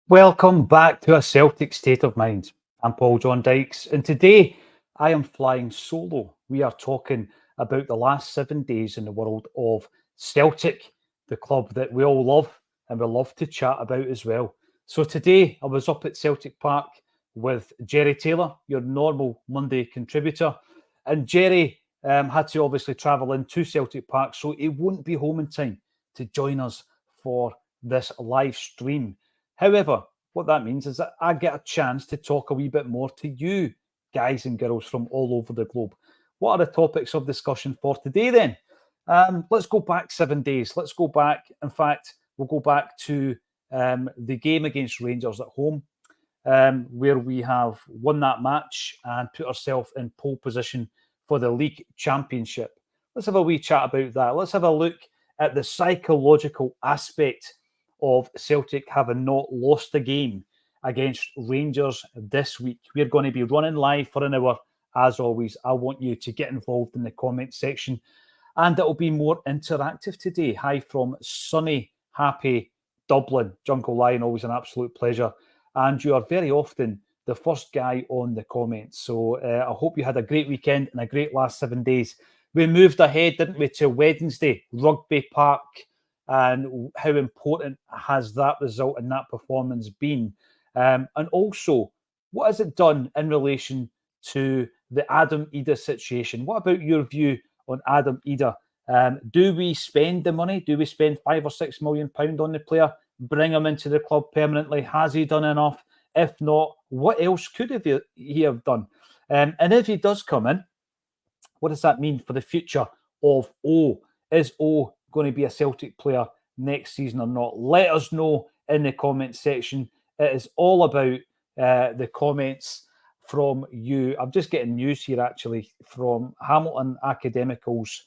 Welcome back to A Celtic State of Mind. I'm Paul John Dykes, and today I am flying solo. We are talking about the last 7 days in the world of Celtic, the club that we all love and we love to chat about as well. So today I was up at Celtic Park with Jerry Taylor, your normal Monday contributor, and Jerry had to obviously travel into Celtic Park, so he won't be home in time to join us for this live stream. However, what that means is that I get a chance to talk a wee bit more to you, guys and girls from all over the globe. What are the topics of discussion for today then? Let's go back 7 days. Let's go back. In fact, we'll go back to the game against Rangers at home, where we have won that match and put ourselves in pole position for the league championship. Let's have a wee chat about that. Let's have a look at the psychological aspect of Celtic having not lost a game against Rangers this week. We're going to be running live for an hour. As always, I want you to get involved in the comment section, and it will be more interactive today. Hi from sunny, happy Dublin. Jungle Lion, always an absolute pleasure. And you are very often the first guy on the comments. So I hope you had a great weekend and a great last 7 days. We moved ahead, didn't we, to Wednesday, Rugby Park. And how important has that result and that performance been? And also, what has it done in relation to the Adam Idah situation? What about your view on Adam Idah? Do we spend the money? Do we spend £5 or £6 million on the player? Bring him into the club permanently? Has he done enough? If not, what else could he have done? And if he does come in, what does that mean for the future of O? Is O going to be a Celtic player next season or not? Let us know in the comment section. It is all about the comments from you. I'm just getting news here actually from Hamilton Academical's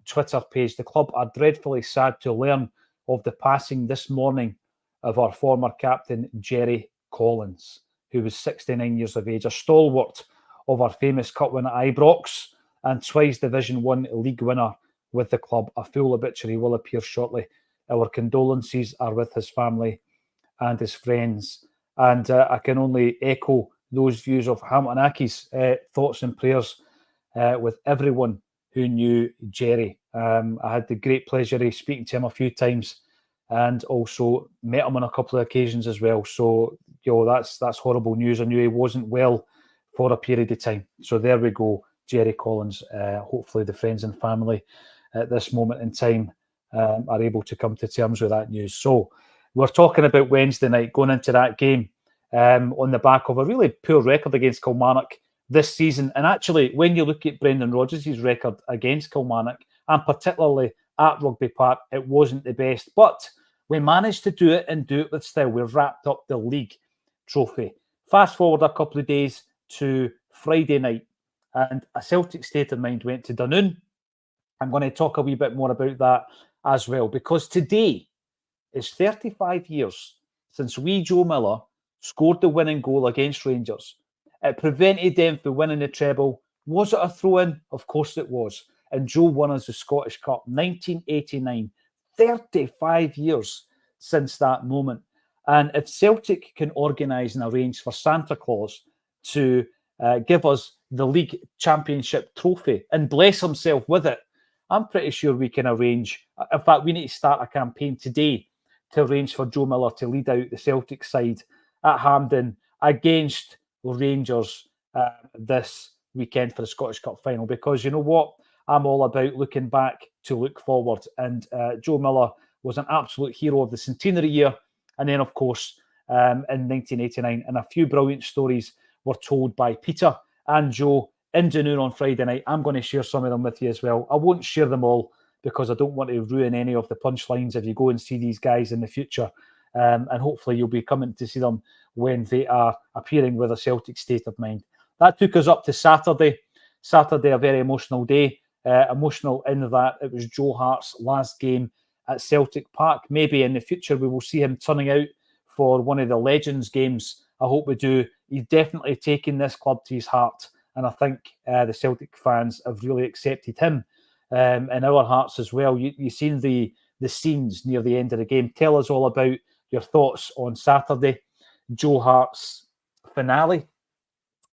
Twitter page. The club are dreadfully sad to learn of the passing this morning of our former captain Jerry Collins, who was 69 years of age, a stalwart of our famous cup win at Ibrox and twice Division 1 league winner with the club. A full obituary will appear shortly. Our condolences are with his family and his friends. And I can only echo those views of Hamilton Accies, thoughts and prayers with everyone who knew Jerry. I had the great pleasure of speaking to him a few times and also met him on a couple of occasions as well. So, that's horrible news. I knew he wasn't well for a period of time. So there we go, Jerry Collins. Hopefully the friends and family at this moment in time are able to come to terms with that news. So we're talking about Wednesday night, going into that game on the back of a really poor record against Kilmarnock this season. And actually, when you look at Brendan Rodgers' record against Kilmarnock, and particularly at Rugby Park, it wasn't the best. But we managed to do it and do it with style. We wrapped up the league trophy. Fast forward a couple of days to Friday night, and A Celtic State of Mind went to Dunoon. I'm going to talk a wee bit more about that as well, because today is 35 years since wee Joe Miller scored the winning goal against Rangers. It prevented them from winning the treble. Was it a throw-in? Of course it was. And Joe won us the Scottish Cup, 1989. 35 years since that moment. And if Celtic can organise and arrange for Santa Claus to give us the league championship trophy and bless himself with it, I'm pretty sure we can arrange. In fact, we need to start a campaign today to arrange for Joe Miller to lead out the Celtic side at Hampden against Rangers this weekend for the Scottish Cup final. Because you know what? I'm all about looking back to look forward. And Joe Miller was an absolute hero of the centenary year. And then, of course, in 1989. And a few brilliant stories were told by Peter and Joe in Dunoon on Friday night. I'm going to share some of them with you as well. I won't share them all because I don't want to ruin any of the punchlines if you go and see these guys in the future. And hopefully you'll be coming to see them when they are appearing with A Celtic State of Mind. That took us up to Saturday. Saturday, a very emotional day. Emotional in that it was Joe Hart's last game at Celtic Park. Maybe in the future we will see him turning out for one of the Legends games. I hope we do. He's definitely taken this club to his heart. And I think the Celtic fans have really accepted him in our hearts as well. You've seen the scenes near the end of the game. Tell us all about your thoughts on Saturday, Joe Hart's finale.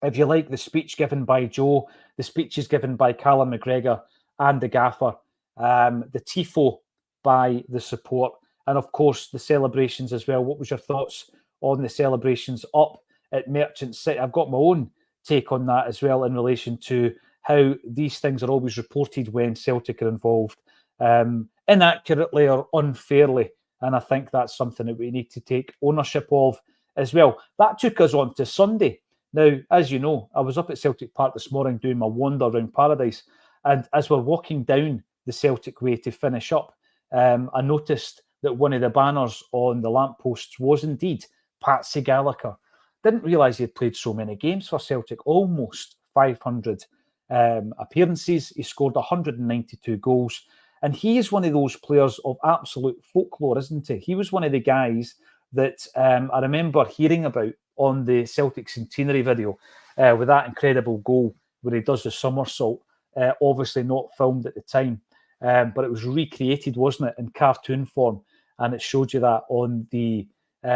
If you like the speech given by Joe, the speeches given by Callum McGregor and the gaffer, the tifo by the support, and of course the celebrations as well. What was your thoughts on the celebrations up at Merchant City? I've got my own take on that as well in relation to how these things are always reported when Celtic are involved, inaccurately or unfairly. And I think that's something that we need to take ownership of as well. That took us on to Sunday. Now, as you know, I was up at Celtic Park this morning doing my wander around Paradise. And as we're walking down the Celtic way to finish up, I noticed that one of the banners on the lampposts was indeed Patsy Gallagher. Didn't realise he had played so many games for Celtic, almost 500 appearances. He scored 192 goals. And he is one of those players of absolute folklore, isn't he? He was one of the guys that I remember hearing about on the Celtic centenary video with that incredible goal where he does the somersault, obviously not filmed at the time, but it was recreated, wasn't it, in cartoon form, and it showed you that on the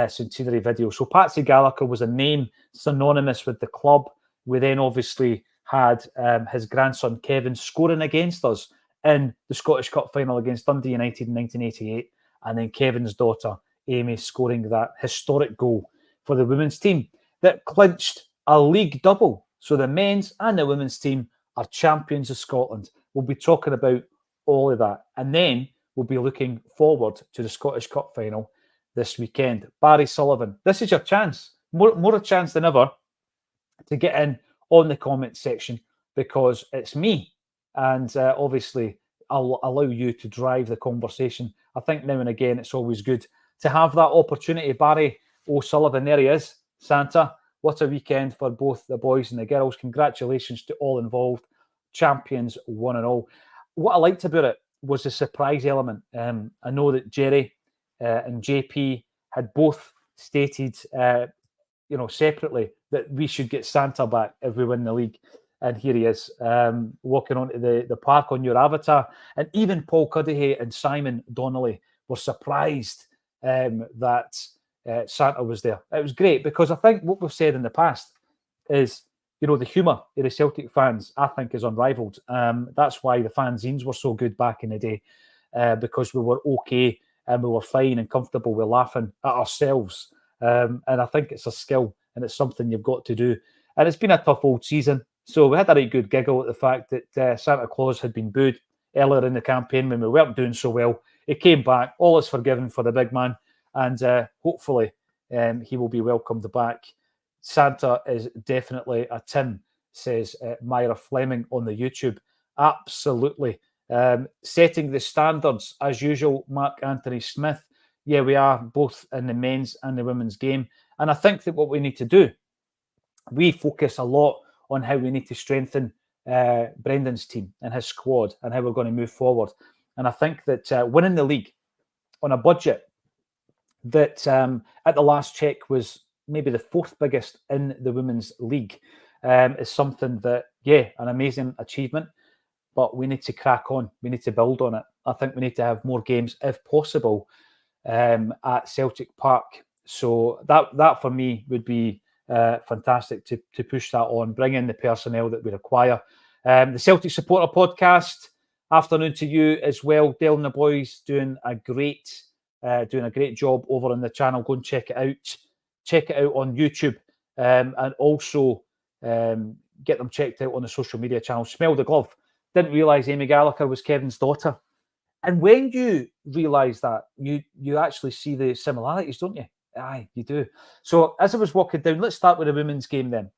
centenary video. So Patsy Gallagher was a name synonymous with the club. We then obviously had his grandson Kevin scoring against us in the Scottish Cup final against Dundee United in 1988, and then Kevin's daughter Amy scoring that historic goal for the women's team that clinched a league double. So the men's and the women's team are champions of Scotland. We'll be talking about all of that. And then we'll be looking forward to the Scottish Cup final this weekend. Barry Sullivan, this is your chance, more a chance than ever, to get in on the comment section, because it's me. And obviously, I'll allow you to drive the conversation. I think now and again, it's always good to have that opportunity. Barry O'Sullivan, there he is. Santa, what a weekend for both the boys and the girls. Congratulations to all involved. Champions, one and all. What I liked about it was the surprise element. I know that Jerry and JP had both stated, separately, that we should get Santa back if we win the league. And here he is, walking onto the park on your avatar. And even Paul Cudahy and Simon Donnelly were surprised that Santa was there. It was great, because I think what we've said in the past is, the humour of the Celtic fans, I think, is unrivalled. That's why the fanzines were so good back in the day, because we were okay and we were fine and comfortable with laughing at ourselves. And I think it's a skill and it's something you've got to do. And it's been a tough old season. So we had a right good giggle at the fact that Santa Claus had been booed earlier in the campaign when we weren't doing so well. He came back. All is forgiven for the big man. And hopefully he will be welcomed back. Santa is definitely a Tim, says Myra Fleming on the YouTube. Absolutely. Setting the standards as usual, Mark Anthony Smith. Yeah, we are both in the men's and the women's game. And I think that what we need to do, we focus a lot on how we need to strengthen Brendan's team and his squad and how we're going to move forward. And I think that winning the league on a budget that at the last check was maybe the fourth biggest in the women's league is something that, an amazing achievement, but we need to crack on. We need to build on it. I think we need to have more games, if possible, at Celtic Park. So that for me would be fantastic to push that on, bring in the personnel that we require. The Celtic Supporter Podcast, afternoon to you as well. Dale and the boys doing a great job over on the channel. Go and check it out. Check it out on YouTube, and also get them checked out on the social media channel. Smell the Glove. Didn't realise Amy Gallagher was Kevin's daughter. And when you realise that, you actually see the similarities, don't you? Aye, you do. So as I was walking down, let's start with the women's game then.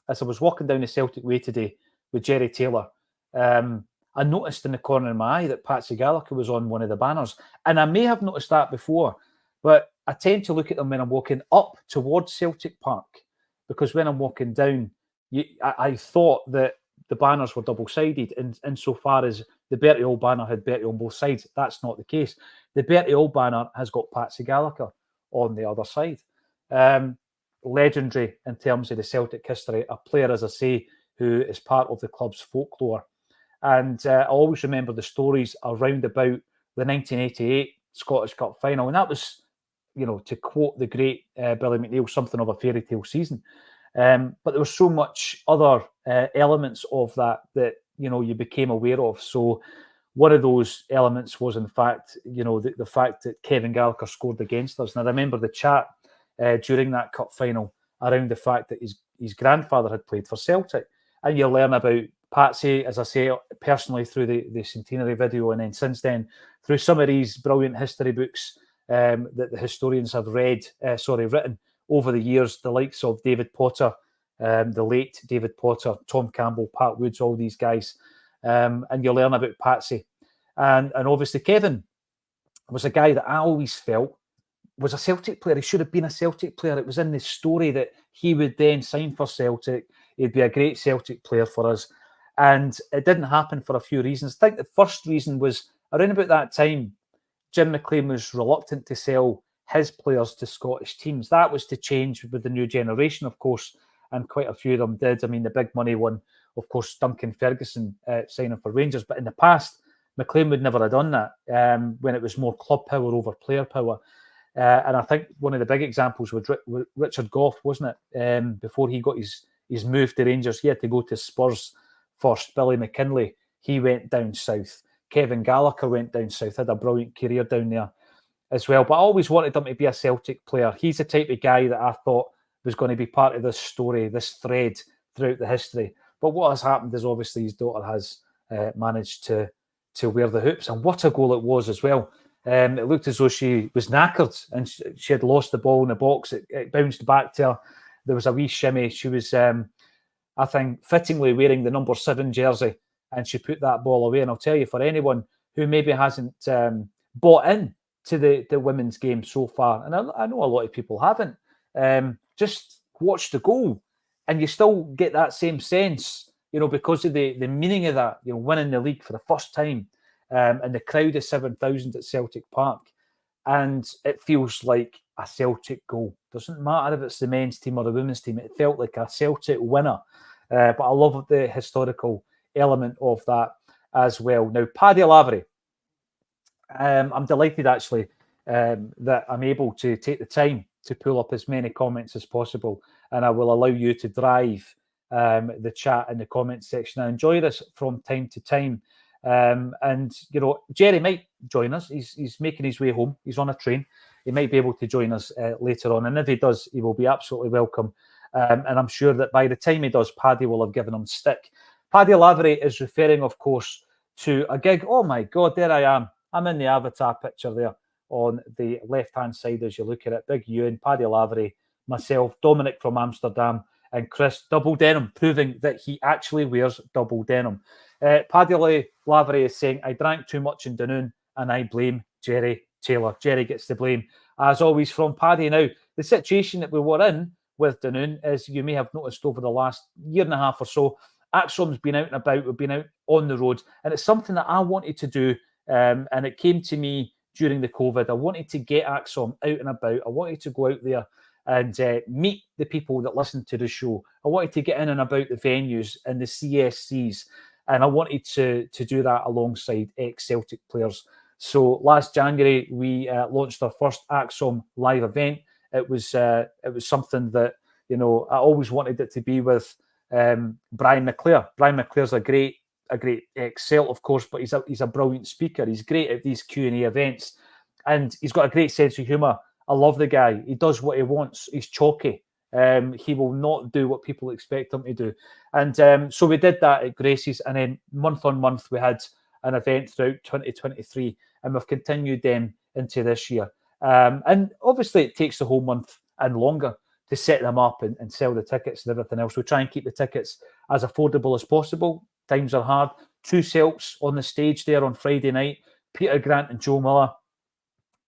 As I was walking down the Celtic Way today with Jerry Taylor, I noticed in the corner of my eye that Patsy Gallagher was on one of the banners. And I may have noticed that before, but I tend to look at them when I'm walking up towards Celtic Park, because when I'm walking down, I thought that the banners were double-sided insofar as the Bertie Auld banner had Bertie on both sides. That's not the case. The Bertie Auld banner has got Patsy Gallagher on the other side. Legendary in terms of the Celtic history, a player, as I say, who is part of the club's folklore. And I always remember the stories around about the 1988 Scottish Cup final. And that was to quote the great Billy McNeil, something of a fairy tale season. But there was so much other elements of that you became aware of. So one of those elements was, in fact, the fact that Kevin Gallagher scored against us. And I remember the chat during that cup final around the fact that his grandfather had played for Celtic. And you learn about Patsy, as I say, personally through the centenary video, and then since then through some of these brilliant history books that the historians have written over the years, the likes of David Potter, the late David Potter, Tom Campbell, Pat Woods, all these guys. And you learn about Patsy. And obviously Kevin was a guy that I always felt was a Celtic player. He should have been a Celtic player. It was in the story that he would then sign for Celtic. He'd be a great Celtic player for us. And it didn't happen for a few reasons. I think the first reason was around about that time, Jim McLean was reluctant to sell his players to Scottish teams. That was to change with the new generation, of course, and quite a few of them did. I mean, the big money one, of course, Duncan Ferguson signing for Rangers. But in the past, McLean would never have done that when it was more club power over player power. And I think one of the big examples was Richard Gough, wasn't it? Before he got his move to Rangers, he had to go to Spurs first. Billy McKinlay, he went down south. Kevin Gallagher went down south, had a brilliant career down there as well. But I always wanted him to be a Celtic player. He's the type of guy that I thought was going to be part of this story, this thread throughout the history. But what has happened is obviously his daughter has managed to wear the hoops. And what a goal it was as well. It looked as though she was knackered and she had lost the ball in the box. It bounced back to her. There was a wee shimmy. She was, I think, fittingly wearing the number 7 jersey, and she put that ball away. And I'll tell you, for anyone who maybe hasn't bought in to the women's game so far, and I know a lot of people haven't, just watch the goal and you still get that same sense, because of the meaning of that, winning the league for the first time, and the crowd of 7,000 at Celtic Park. And it feels like a Celtic goal. Doesn't matter if it's the men's team or the women's team. It felt like a Celtic winner. But I love the historical element of that as well. Now, Paddy Lavery, I'm delighted actually that I'm able to take the time to pull up as many comments as possible, and I will allow you to drive the chat in the comment section. I enjoy this from time to time. And Jerry might join us. He's making his way home. He's on a train. He might be able to join us later on, and if he does, he will be absolutely welcome. And I'm sure that by the time he does, Paddy will have given him stick. Paddy Lavery is referring, of course, to a gig. Oh my God, there I am. I'm in the avatar picture there on the left-hand side as you look at it. Big Ewan, Paddy Lavery, myself, Dominic from Amsterdam, and Chris, double denim, proving that he actually wears double denim. Paddy Lavery is saying, I drank too much in Dunoon and I blame Jerry Taylor. Jerry gets the blame, as always, from Paddy. Now, the situation that we were in with Dunoon, as you may have noticed over the last year and a half or so, Acsom's been out and about. We've been out on the road, and it's something that I wanted to do, and it came to me during the COVID. I wanted to get Acsom out and about. I wanted to go out there and meet the people that listen to the show. I wanted to get in and about the venues and the CSCs, and I wanted to do that alongside ex-Celtic players. So last January, we launched our first Acsom live event. It was something that, I always wanted it to be with Brian McClare. Brian McClare's a great ex-Celt, of course, but he's a brilliant speaker. He's great at these Q&A events, and he's got a great sense of humour. I love the guy. He does what he wants. He's chalky. He will not do what people expect him to do. And so we did that at Gracie's, and then month on month we had an event throughout 2023, and we've continued them into this year. And obviously it takes the whole month and longer to set them up and sell the tickets and everything else. We try and keep the tickets as affordable as possible. Times are hard. 2 Celts on the stage there on Friday night, Peter Grant and Joe Miller.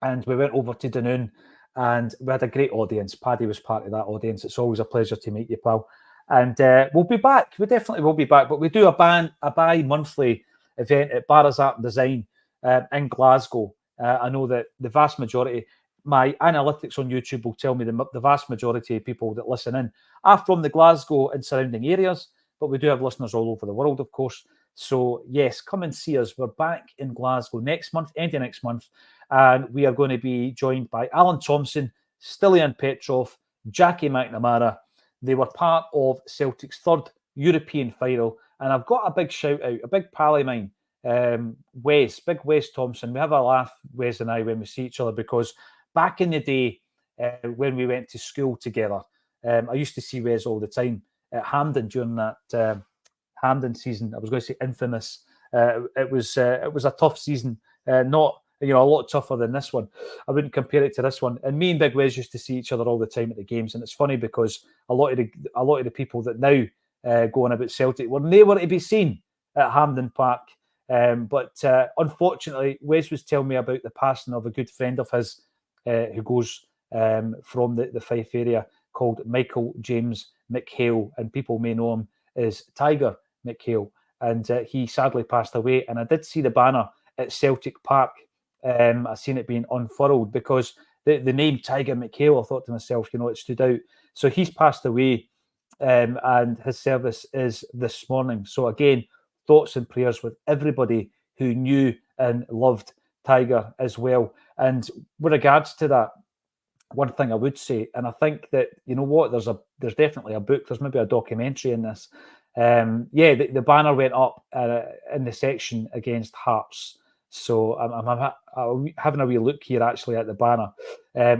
And we went over to Dunoon and we had a great audience. Paddy was part of that audience. It's always a pleasure to meet you, pal. And we'll be back. We definitely will be back. But we do a bi-monthly event at Barra's Art and Design in Glasgow. I know that the vast majority, my analytics on YouTube will tell me the vast majority of people that listen in are from the Glasgow and surrounding areas. But we do have listeners all over the world, of course. So, yes, come and see us. We're back in Glasgow next month, end of next month. And we are going to be joined by Alan Thompson, Stilian Petrov, Jackie McNamara. They were part of Celtic's third European final. And I've got a big shout out, a big pal of mine, big Wes Thompson. We have a laugh, Wes and I, when we see each other, because back in the day when we went to school together, I used to see Wes all the time at Hampden during that Hampden season. I was going to say infamous. It was a tough season, not a lot tougher than this one. I wouldn't compare it to this one. And me and Big Wes used to see each other all the time at the games, and it's funny because a lot of the people that now go on about Celtic were nowhere to be seen at Hampden Park. But unfortunately, Wes was telling me about the passing of a good friend of his who goes from the Fife area, called Michael James McHale, and people may know him as Tiger McHale. And he sadly passed away. And I did see the banner at Celtic Park. I seen it being unfurled because the name Tiger McHale, I thought to myself, it stood out. So he's passed away, and his service is this morning. So again, thoughts and prayers with everybody who knew and loved Tiger as well. And with regards to that, one thing I would say, and I think that, there's definitely a book, there's maybe a documentary in this. The banner went up in the section against Hearts. So I'm having a wee look here actually at the banner.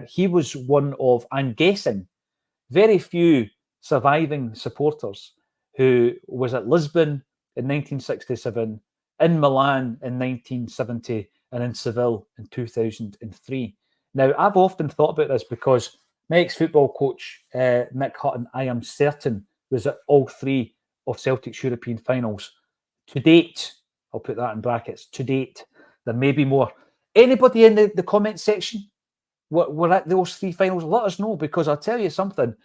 He was one of, I'm guessing, very few surviving supporters who was at Lisbon in 1967, in Milan in 1970, and in Seville in 2003. Now, I've often thought about this because my ex-football coach, Mick Hutton, I am certain, was at all three of Celtic's European finals. To date, I'll put that in brackets, to date. There may be more. Anybody in the comment section were at those three finals? Let us know, because I'll tell you something.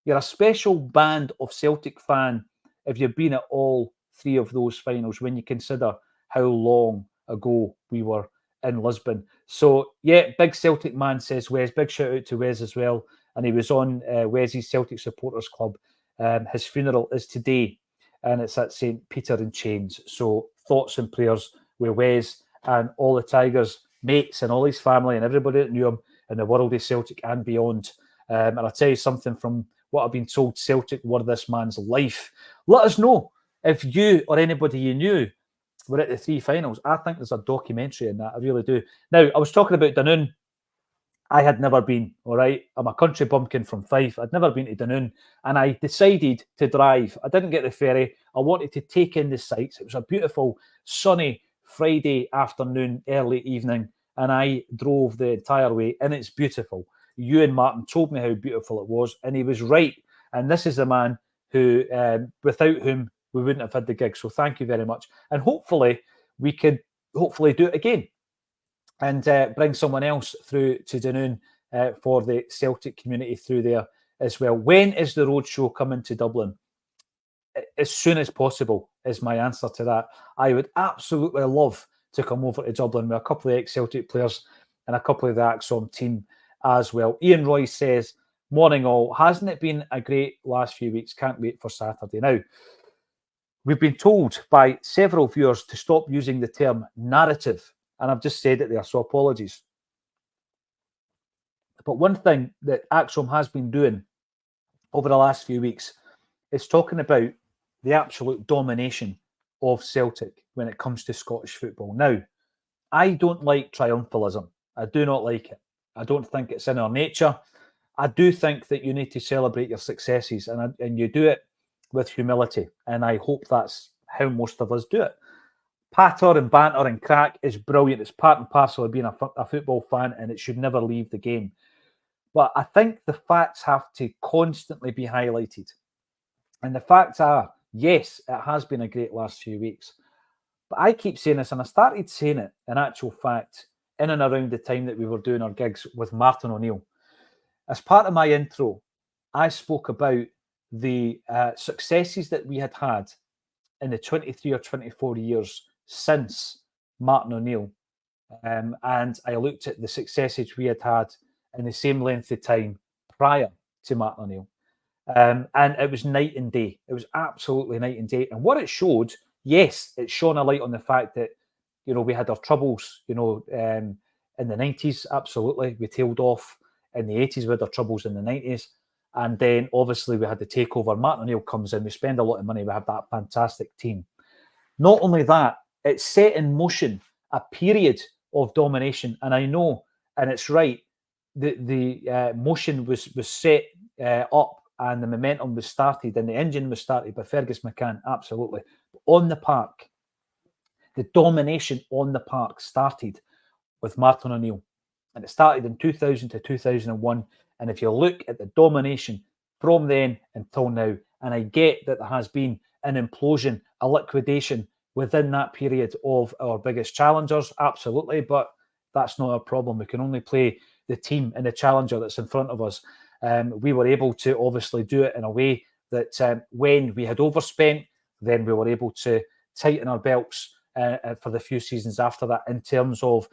You're a special band of Celtic fan if you've been at all three of those finals, when you consider how long ago we were in Lisbon. So, yeah, big Celtic man, says Wes. Big shout out to Wes as well. And he was on Wes's Celtic Supporters Club. His funeral is today, and it's at St. Peter in Chains. So thoughts and prayers with Wes and all the Tigers, mates, and all his family and everybody that knew him in the world of Celtic and beyond. And I'll tell you something, from what I've been told, Celtic were this man's life. Let us know if you or anybody you knew were at the three finals. I think there's a documentary in that. I really do. Now, I was talking about Dunoon. I had never been, all right? I'm a country bumpkin from Fife. I'd never been to Dunoon, and I decided to drive. I didn't get the ferry. I wanted to take in the sights. It was a beautiful, sunny Friday afternoon, early evening, and I drove the entire way, and it's beautiful. Ewan Martin told me how beautiful it was, and he was right. And this is the man who, without whom we wouldn't have had the gig. So thank you very much. And hopefully we could do it again and bring someone else through to Dunoon for the Celtic community through there as well. When is the roadshow coming to Dublin? As soon as possible is my answer to that. I would absolutely love to come over to Dublin with a couple of ex-Celtic players and a couple of the Acsom team as well. Ian Royce says, morning all. Hasn't it been a great last few weeks? Can't wait for Saturday. Now, we've been told by several viewers to stop using the term narrative, and I've just said it there, so apologies. But one thing that Acsom has been doing over the last few weeks is talking about the absolute domination of Celtic when it comes to Scottish football. Now, I don't like triumphalism. I do not like it. I don't think it's in our nature. I do think that you need to celebrate your successes, and you do it with humility. And I hope that's how most of us do it. Patter and banter and crack is brilliant. It's part and parcel of being a football fan, and it should never leave the game. But I think the facts have to constantly be highlighted. And the facts are, yes, it has been a great last few weeks. But I keep saying this, and I started saying it, in actual fact, in and around the time that we were doing our gigs with Martin O'Neill. As part of my intro, I spoke about the successes that we had in the 23 or 24 years since Martin O'Neill. And I looked at the successes we had in the same length of time prior to Martin O'Neill. And it was night and day. It was absolutely night and day. And what it showed, yes, it shone a light on the fact that, we had our troubles, in the 90s, absolutely. We tailed off in the 80s with our troubles in the 90s. And then obviously we had the takeover. Martin O'Neill comes in, we spend a lot of money, we have that fantastic team. Not only that, it set in motion a period of domination. And I know, and it's right, the motion was set up and the momentum was started and the engine was started by Fergus McCann, absolutely. On the park, the domination on the park started with Martin O'Neill. And it started in 2000 to 2001. And if you look at the domination from then until now, and I get that there has been an implosion, a liquidation within that period of our biggest challengers, absolutely, but that's not a problem. We can only play the team and the challenger that's in front of us. We were able to obviously do it in a way that when we had overspent, then we were able to tighten our belts for the few seasons after that. In terms of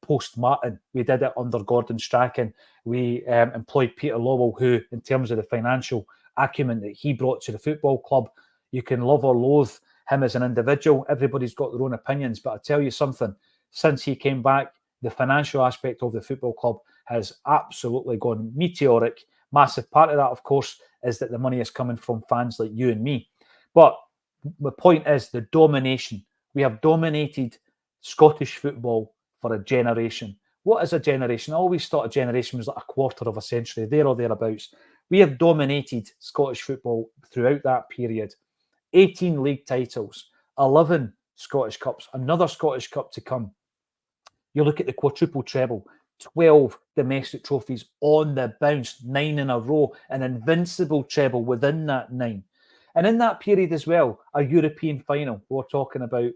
post-Martin, we did it under Gordon Strachan. We employed Peter Lowell, who, in terms of the financial acumen that he brought to the football club, you can love or loathe him as an individual. Everybody's got their own opinions, but I tell you something, since he came back, the financial aspect of the football club has absolutely gone meteoric. Massive part of that, of course, is that the money is coming from fans like you and me. But the point is the domination. We have dominated Scottish football for a generation. What is a generation? I always thought a generation was like a quarter of a century, there or thereabouts. We have dominated Scottish football throughout that period. 18 league titles, 11 Scottish Cups, another Scottish Cup to come. You look at the quadruple treble, 12 domestic trophies on the bounce, 9 in a row, an invincible treble within that 9. And in that period as well, a European final. We're talking about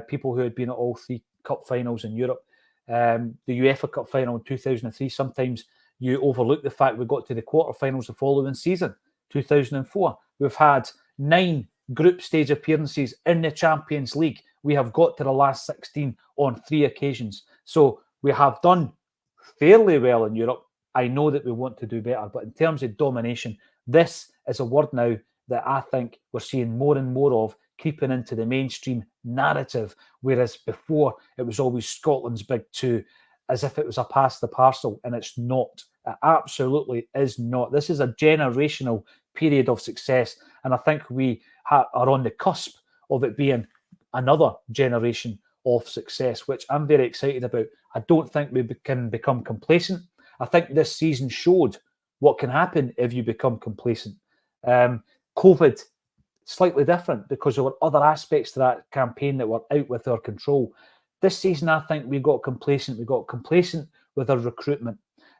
people who had been at all 3 cup finals in Europe. The UEFA Cup final in 2003, sometimes you overlook the fact we got to the quarterfinals the following season, 2004. We've had 9 group stage appearances in the Champions League. We have got to the last 16 on 3 occasions. So we have done fairly well in Europe. I know that we want to do better, but in terms of domination, this is a word now that I think we're seeing more and more of creeping into the mainstream narrative, whereas before it was always Scotland's big 2, as if it was a pass the parcel, and it's not. It absolutely is not. This is a generational period of success, and I think we are on the cusp of it being another generation of success, which I'm very excited about. I don't think we can become complacent. I think this season showed what can happen if you become complacent. COVID, slightly different because there were other aspects to that campaign that were out with our control. This season, I think we got complacent. We got complacent with our recruitment.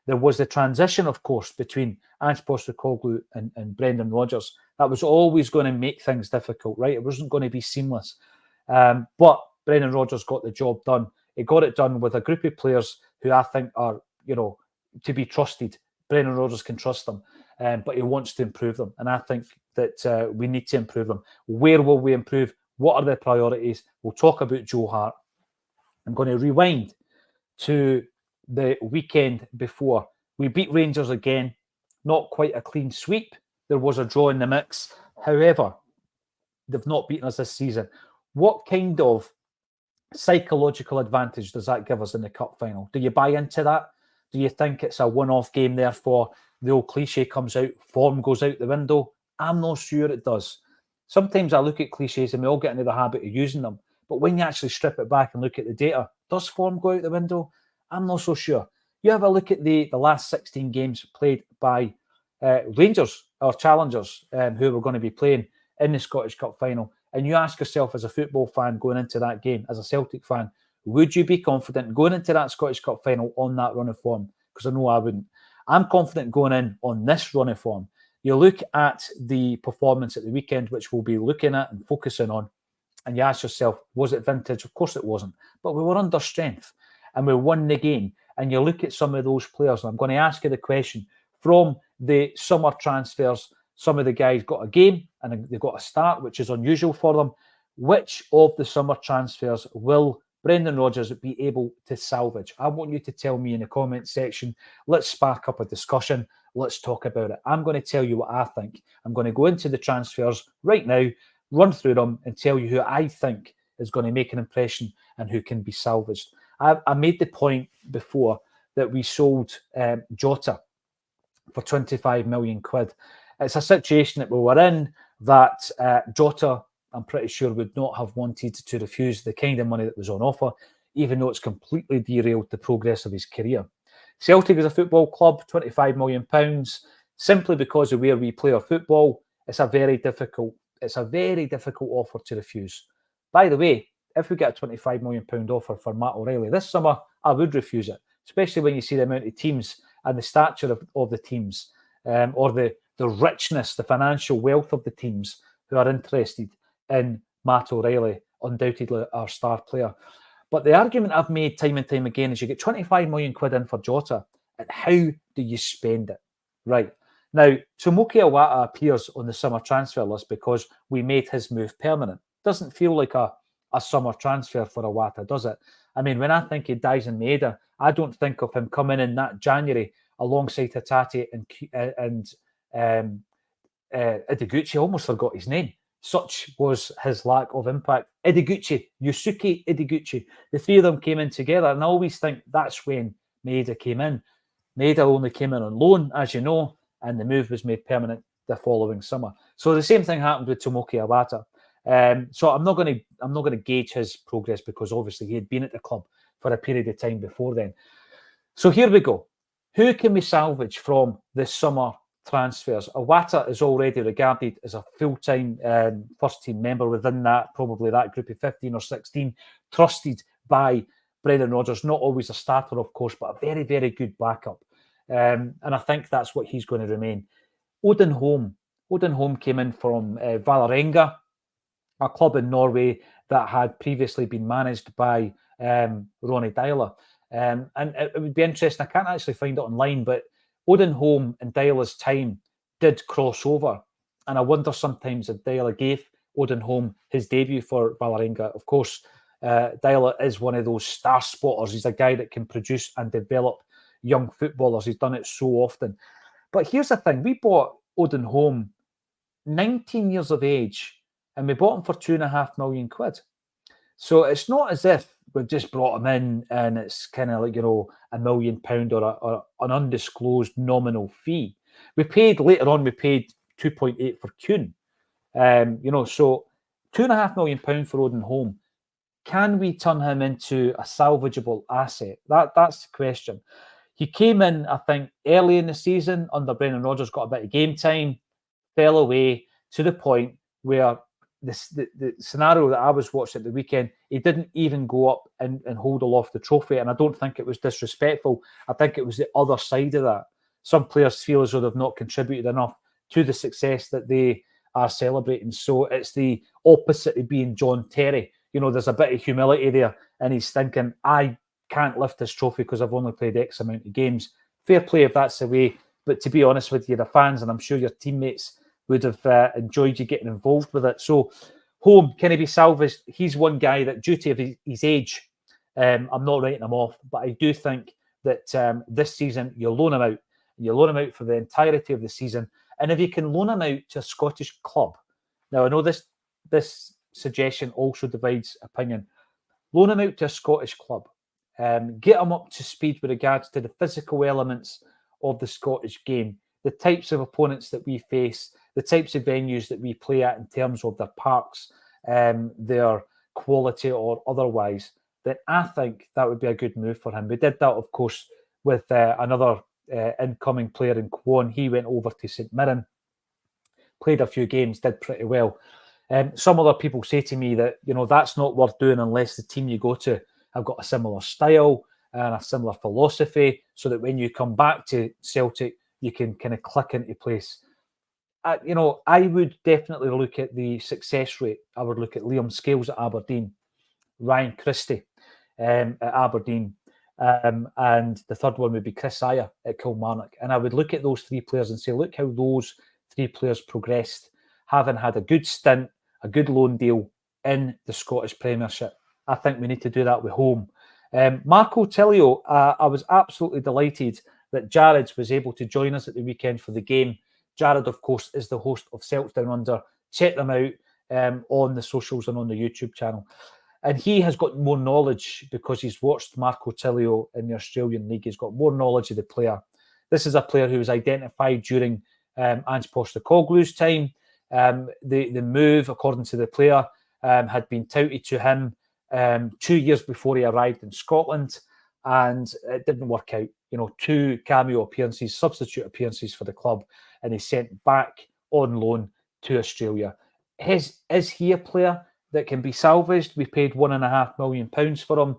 There was the transition, of course, between Ange Postecoglou and Brendan Rodgers. That was always going to make things difficult, right? It wasn't going to be seamless. But Brendan Rodgers got the job done. He got it done with a group of players who I think are, to be trusted. Brendan Rodgers can trust them, but he wants to improve them. And I think that we need to improve them. Where will we improve? What are the priorities? We'll talk about Joe Hart. I'm going to rewind to the weekend before. We beat Rangers again. Not quite a clean sweep. There was a draw in the mix. However, they've not beaten us this season. What kind of psychological advantage does that give us in the cup final? Do you buy into that? Do you think it's a one-off game, therefore the old cliche comes out, form goes out the window? I'm not sure it does. Sometimes I look at cliches and we all get into the habit of using them. But when you actually strip it back and look at the data, does form go out the window? I'm not so sure. You have a look at the last 16 games played by Rangers, or challengers, who were going to be playing in the Scottish Cup final. And you ask yourself as a football fan going into that game, as a Celtic fan, would you be confident going into that Scottish Cup final on that run of form? Because I know I wouldn't. I'm confident going in on this run of form. You look at the performance at the weekend, which we'll be looking at and focusing on, and you ask yourself, was it vintage? Of course it wasn't. But we were under strength and we won the game. And you look at some of those players, and I'm going to ask you the question, from the summer transfers, some of the guys got a game and they got a start, which is unusual for them. Which of the summer transfers will Brendan Rodgers be able to salvage? I want you to tell me in the comment section. Let's spark up a discussion. Let's talk about it. I'm going to tell you what I think. I'm going to go into the transfers right now, run through them and tell you who I think is going to make an impression and who can be salvaged. I made the point before that we sold Jota for 25 million quid. It's a situation that we were in that Jota, I'm pretty sure, would not have wanted to refuse the kind of money that was on offer, even though it's completely derailed the progress of his career. Celtic as a football club, £25 million, simply because of where we play our football, it's a very difficult offer to refuse. By the way, if we get a £25 million offer for Matt O'Reilly this summer, I would refuse it, especially when you see the amount of teams and the stature of the teams, or the richness, the financial wealth of the teams who are interested in Matt O'Reilly, undoubtedly our star player. But the argument I've made time and time again is you get 25 million quid in for Jota, and how do you spend it? Right. Now, Tomoki Iwata appears on the summer transfer list because we made his move permanent. Doesn't feel like a summer transfer for Iwata, does it? I mean, when I think of Daisen Maeda, I don't think of him coming in that January alongside Hatate and Ideguchi. I almost forgot his name. Such was his lack of impact. Yusuke Ideguchi. The three of them came in together, and I always think that's when Maeda came in. Maeda only came in on loan, as you know, and the move was made permanent the following summer. So the same thing happened with Tomoki Iwata. So I'm not going to gauge his progress because obviously he had been at the club for a period of time before then. So here we go. Who can we salvage from this summer transfers? Iwata is already regarded as a full-time first-team member within that, probably that group of 15 or 16, trusted by Brendan Rodgers. Not always a starter, of course, but a very, very good backup. And I think that's what he's going to remain. Odin Holm came in from Vålerenga, a club in Norway that had previously been managed by Ronny Deila. And it would be interesting. I can't actually find it online, but Odin Holm and Deila's time did cross over. And I wonder sometimes if Deila gave Odin Holm his debut for Vålerenga. Of course, Deila is one of those star spotters. He's a guy that can produce and develop young footballers. He's done it so often. But here's the thing. We bought Odin Holm 19 years of age, and we bought him for £2.5 million. So it's not as if we've just brought him in and it's kind of like, £1 million or an undisclosed nominal fee. Later on, we paid 2.8 for Kuhn. So £2.5 million for Odin Holm. Can we turn him into a salvageable asset? That's the question. He came in, I think, early in the season under Brendan Rodgers, got a bit of game time, fell away to the point where the scenario that I was watching at the weekend, he didn't even go up and hold aloft the trophy. And I don't think it was disrespectful. I think it was the other side of that. Some players feel as though they've not contributed enough to the success that they are celebrating. So it's the opposite of being John Terry. There's a bit of humility there, and he's thinking, I can't lift this trophy because I've only played X amount of games. Fair play if that's the way. But to be honest with you, the fans, and I'm sure your teammates would have enjoyed you getting involved with it. So Holm, can he be salvaged? He's one guy that, due to his age, I'm not writing him off, but I do think that this season you loan him out. You loan him out for the entirety of the season. And if you can loan him out to a Scottish club, now I know this suggestion also divides opinion. Loan him out to a Scottish club. Get him up to speed with regards to the physical elements of the Scottish game, the types of opponents that we face, the types of venues that we play at in terms of their parks, their quality or otherwise, then I think that would be a good move for him. We did that, of course, with another incoming player in Kwon. He went over to St Mirren, played a few games, did pretty well. Some other people say to me that, that's not worth doing unless the team you go to have got a similar style and a similar philosophy, so that when you come back to Celtic, you can kind of click into place. I would definitely look at the success rate. I would look at Liam Scales at Aberdeen, Ryan Christie at Aberdeen, and the third one would be Chris Idah at Kilmarnock. And I would look at those three players and say, look how those three players progressed, having had a good stint, a good loan deal in the Scottish Premiership. I think we need to do that with Holm. Marco Tilio, I was absolutely delighted that Jared was able to join us at the weekend for the game. Jared, of course, is the host of Celts Down Under. Check them out on the socials and on the YouTube channel. And he has got more knowledge because he's watched Marco Tilio in the Australian League. He's got more knowledge of the player. This is a player who was identified during Ange Postecoglou's time. The move, according to the player, had been touted to him 2 years before he arrived in Scotland, and it didn't work out. 2 cameo appearances, substitute appearances for the club, and he's sent back on loan to Australia. Is he a player that can be salvaged? We paid £1.5 million for him.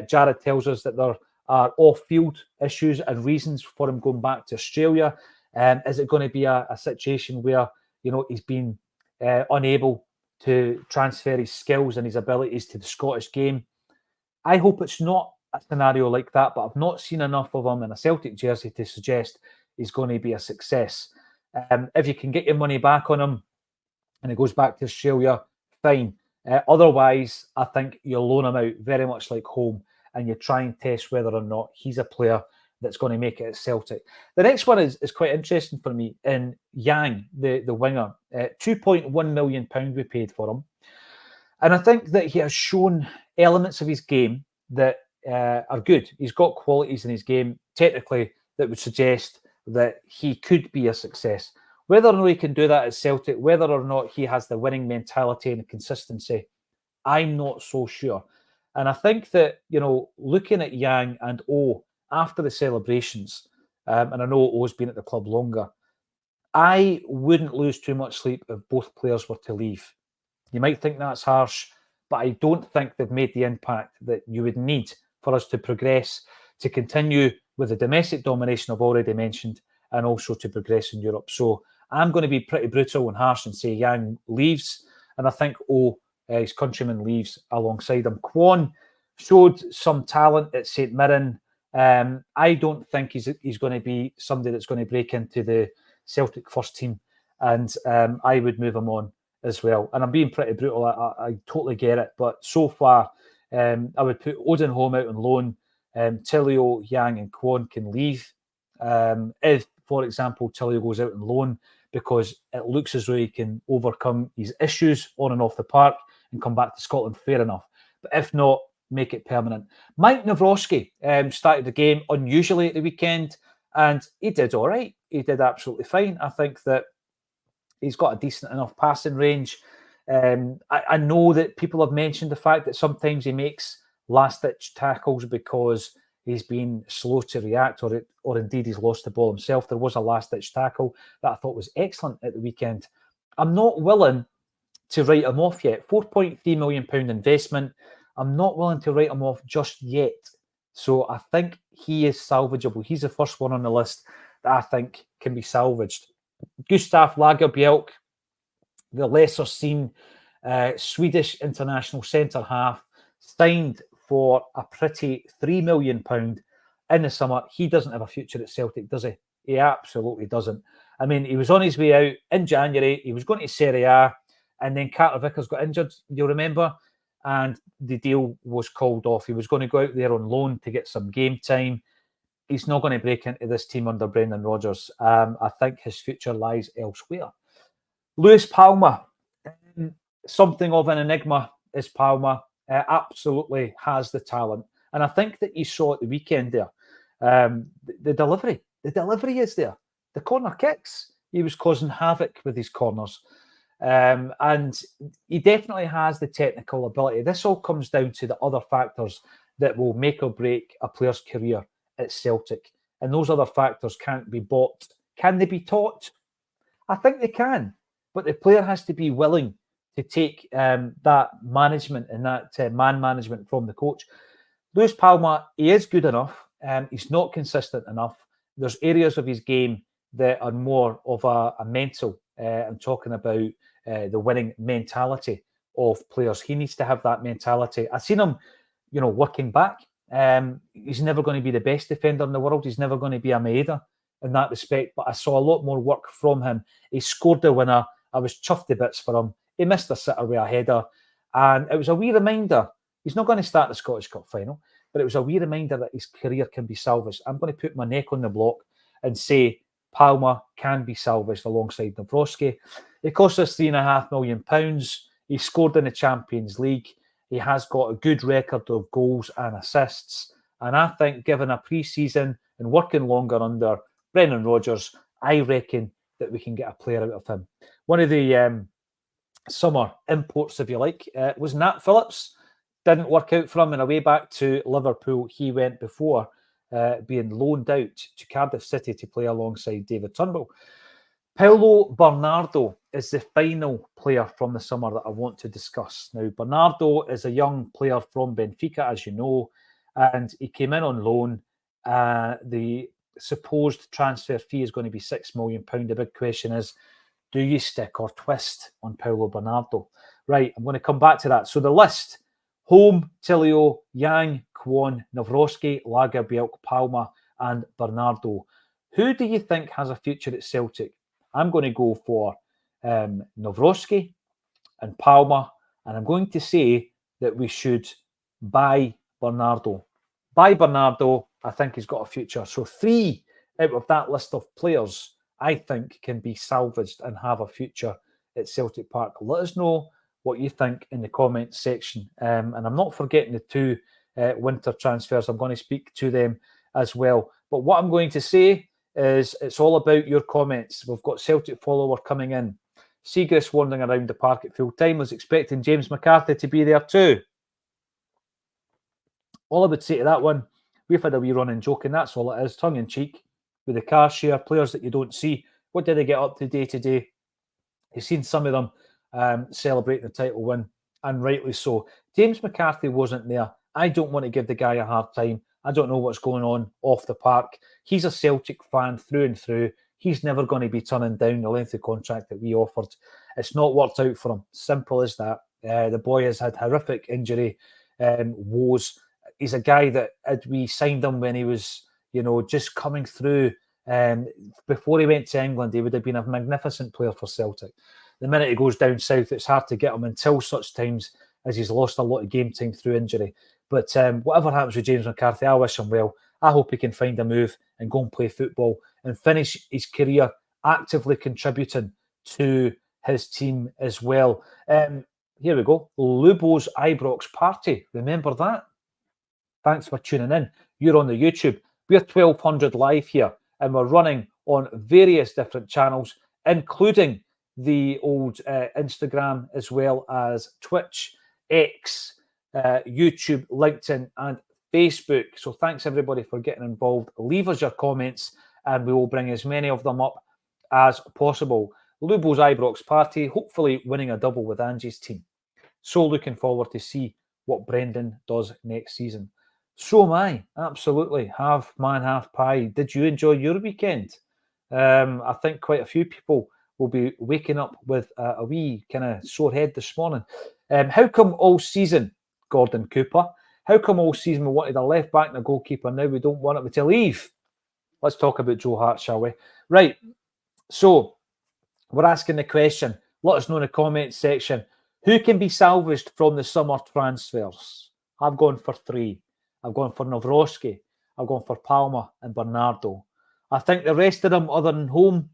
Jared tells us that there are off-field issues and reasons for him going back to Australia. Is it going to be a situation where he's been unable to transfer his skills and his abilities to the Scottish game? I hope it's not a scenario like that, but I've not seen enough of him in a Celtic jersey to suggest he's going to be a success. If you can get your money back on him and he goes back to Australia, fine. Otherwise, I think you loan him out very much like home, and you try and test whether or not he's a player that's going to make it at Celtic. The next one is quite interesting for me. In Yang, the winger, £2.1 million we paid for him. And I think that he has shown elements of his game that are good. He's got qualities in his game, technically, that would suggest that he could be a success. Whether or not he can do that at Celtic, whether or not he has the winning mentality and the consistency, I'm not so sure. And I think that, looking at Yang and O after the celebrations, and I know O's been at the club longer, I wouldn't lose too much sleep if both players were to leave. You might think that's harsh, but I don't think they've made the impact that you would need for us to progress, to continue with the domestic domination I've already mentioned, and also to progress in Europe. So I'm going to be pretty brutal and harsh and say Yang leaves, and I think his countryman leaves alongside him. Kwon showed some talent at St Mirren. I don't think he's going to be somebody that's going to break into the Celtic first team, and I would move him on as well. And I'm being pretty brutal. I totally get it, but so far, I would put Odin Holm out on loan. Tilio, Yang, and Kwon can leave. If, for example, Tilio goes out on loan because it looks as though he can overcome his issues on and off the park and come back to Scotland, fair enough. But if not, make it permanent. Mike Nawrocki started the game unusually at the weekend, and he did all right. He did absolutely fine. I think that he's got a decent enough passing range. I know that people have mentioned the fact that sometimes he makes last-ditch tackles because he's been slow to react, or indeed he's lost the ball himself. There was a last-ditch tackle that I thought was excellent at the weekend. I'm not willing to write him off yet. £4.3 million investment. I'm not willing to write him off just yet. So I think he is salvageable. He's the first one on the list that I think can be salvaged. Gustav Lagerbielke, the lesser seen Swedish international centre-half, signed for a pretty £3 million in the summer. He doesn't have a future at Celtic, does he? He absolutely doesn't. I mean, he was on his way out in January. He was going to Serie A, and then Carter Vickers got injured, you'll remember, and the deal was called off. He was going to go out there on loan to get some game time. He's not going to break into this team under Brendan Rodgers. I think his future lies elsewhere. Lewis Palmer, something of an enigma is Palmer. Absolutely has the talent. And I think that you saw at the weekend there, the delivery is there. The corner kicks, he was causing havoc with his corners. And he definitely has the technical ability. This all comes down to the other factors that will make or break a player's career at Celtic. And those other factors can't be bought. Can they be taught? I think they can. But the player has to be willing to take that management and that man management from the coach. Lewis Palmer, he is good enough. He's not consistent enough. There's areas of his game that are more of a mental. I'm talking about the winning mentality of players. He needs to have that mentality. I've seen him, working back. He's never going to be the best defender in the world. He's never going to be a Maeda in that respect. But I saw a lot more work from him. He scored the winner. I was chuffed to bits for him. He missed a sitter with a header. And it was a wee reminder. He's not going to start the Scottish Cup final, but it was a wee reminder that his career can be salvaged. I'm going to put my neck on the block and say Palmer can be salvaged alongside Nawrocki. It cost us £3.5 million. He scored in the Champions League. He has got a good record of goals and assists. And I think, given a pre-season and working longer under Brendan Rodgers, I reckon that we can get a player out of him. One of the summer imports, if you like, was Nat Phillips. Didn't work out for him, and away back to Liverpool he went before being loaned out to Cardiff City to play alongside David Turnbull. Paulo Bernardo is the final player from the summer that I want to discuss. Now, Bernardo is a young player from Benfica, as you know, and he came in on loan. The supposed transfer fee is going to be £6 million. The big question is, do you stick or twist on Paulo Bernardo? Right, I'm going to come back to that. So the list: Home, Tilio, Yang, Kwon, Nawrocki, Lagerbielke, Palma and Bernardo. Who do you think has a future at Celtic? I'm going to go for Nawrocki and Palma, and I'm going to say that we should buy Bernardo. Buy Bernardo, I think he's got a future. So 3 out of that list of players, I think, can be salvaged and have a future at Celtic Park. Let us know what you think in the comments section. And I'm not forgetting the 2 winter transfers. I'm going to speak to them as well. But what I'm going to say is it's all about your comments. We've got Celtic follower coming in. Seagrass wandering around the park at full time. Was expecting James McCarthy to be there too. All I would say to that one, we've had a wee run and joking. That's all it is, tongue in cheek. With the car share, players that you don't see. What did they get up to day to day? You've seen some of them celebrating the title win, and rightly so. James McCarthy wasn't there. I don't want to give the guy a hard time. I don't know what's going on off the park. He's a Celtic fan through and through. He's never going to be turning down the length of contract that we offered. It's not worked out for him. Simple as that. The boy has had horrific injury woes. He's a guy that we signed him when he was, just coming through. Before he went to England, he would have been a magnificent player for Celtic. The minute he goes down south, it's hard to get him until such times as he's lost a lot of game time through injury. But whatever happens with James McCarthy, I wish him well. I hope he can find a move and go and play football and finish his career actively contributing to his team as well. Here we go. Lubo's Ibrox party. Remember that? Thanks for tuning in. You're on the YouTube. We're 1200 live here, and we're running on various different channels, including the old Instagram, as well as Twitch, X, YouTube, LinkedIn, and Facebook. So thanks everybody for getting involved. Leave us your comments, and we will bring as many of them up as possible. Lubo's Ibrox party, hopefully winning a double with Angie's team. So looking forward to see what Brendan does next season. So am I, absolutely. Half man, half pie. Did you enjoy your weekend? I think quite a few people will be waking up with a wee kind of sore head this morning. How come all season, Gordon Cooper, how come all season we wanted a left back and a goalkeeper? Now we don't want him to leave. Let's talk about Joe Hart, shall we? Right, so we're asking the question. Let us know in the comments section. Who can be salvaged from the summer transfers? I've gone for 3. I've gone for Nawrocki. I've gone for Palma and Bernardo. I think the rest of them, other than Home,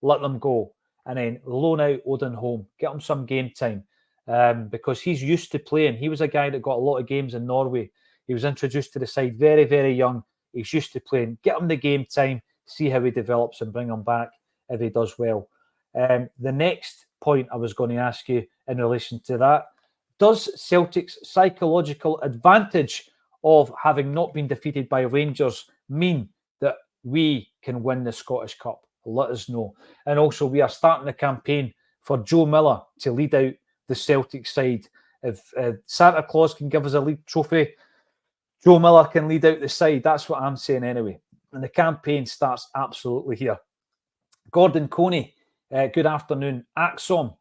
let them go. And then loan out Odin Home. Get him some game time. Because he's used to playing. He was a guy that got a lot of games in Norway. He was introduced to the side very, very young. He's used to playing. Get him the game time. See how he develops and bring him back if he does well. The next point I was going to ask you in relation to that, does Celtic's psychological advantage of having not been defeated by Rangers mean that we can win the Scottish Cup? Let us know. And also, we are starting a campaign for Joe Miller to lead out the Celtic side. If Santa Claus can give us a league trophy, Joe Miller can lead out the side. That's what I'm saying anyway. And the campaign starts absolutely here. Gordon Coney, good afternoon. Acsom,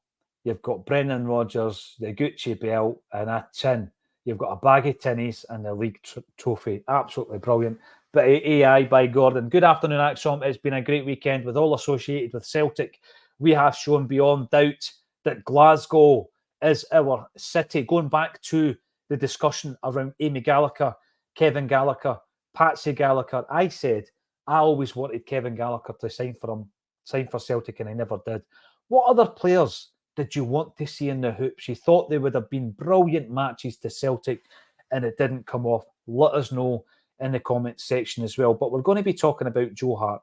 you've got Brendan Rodgers, the Gucci belt, and a tin. You've got a bag of tinnies and the league trophy. Absolutely brilliant. But AI by Gordon. Good afternoon, Acsom. It's been a great weekend with all associated with Celtic. We have shown beyond doubt that Glasgow is our city. Going back to the discussion around Amy Gallagher, Kevin Gallagher, Patsy Gallagher, I said I always wanted Kevin Gallagher to sign for Celtic, and I never did. What other players did you want to see in the hoops? You thought they would have been brilliant matches to Celtic and it didn't come off. Let us know in the comments section as well. But we're going to be talking about Joe Hart.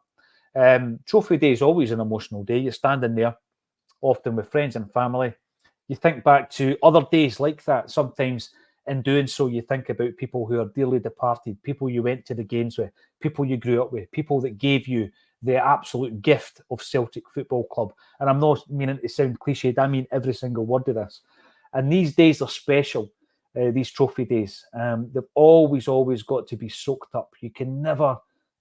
Trophy day is always an emotional day. You're standing there, often with friends and family. You think back to other days like that. Sometimes in doing so, you think about people who are dearly departed, people you went to the games with, people you grew up with, people that gave you the absolute gift of Celtic Football Club. And I'm not meaning to sound cliched, I mean every single word of this. And these days are special, these trophy days. They've always got to be soaked up. You can never,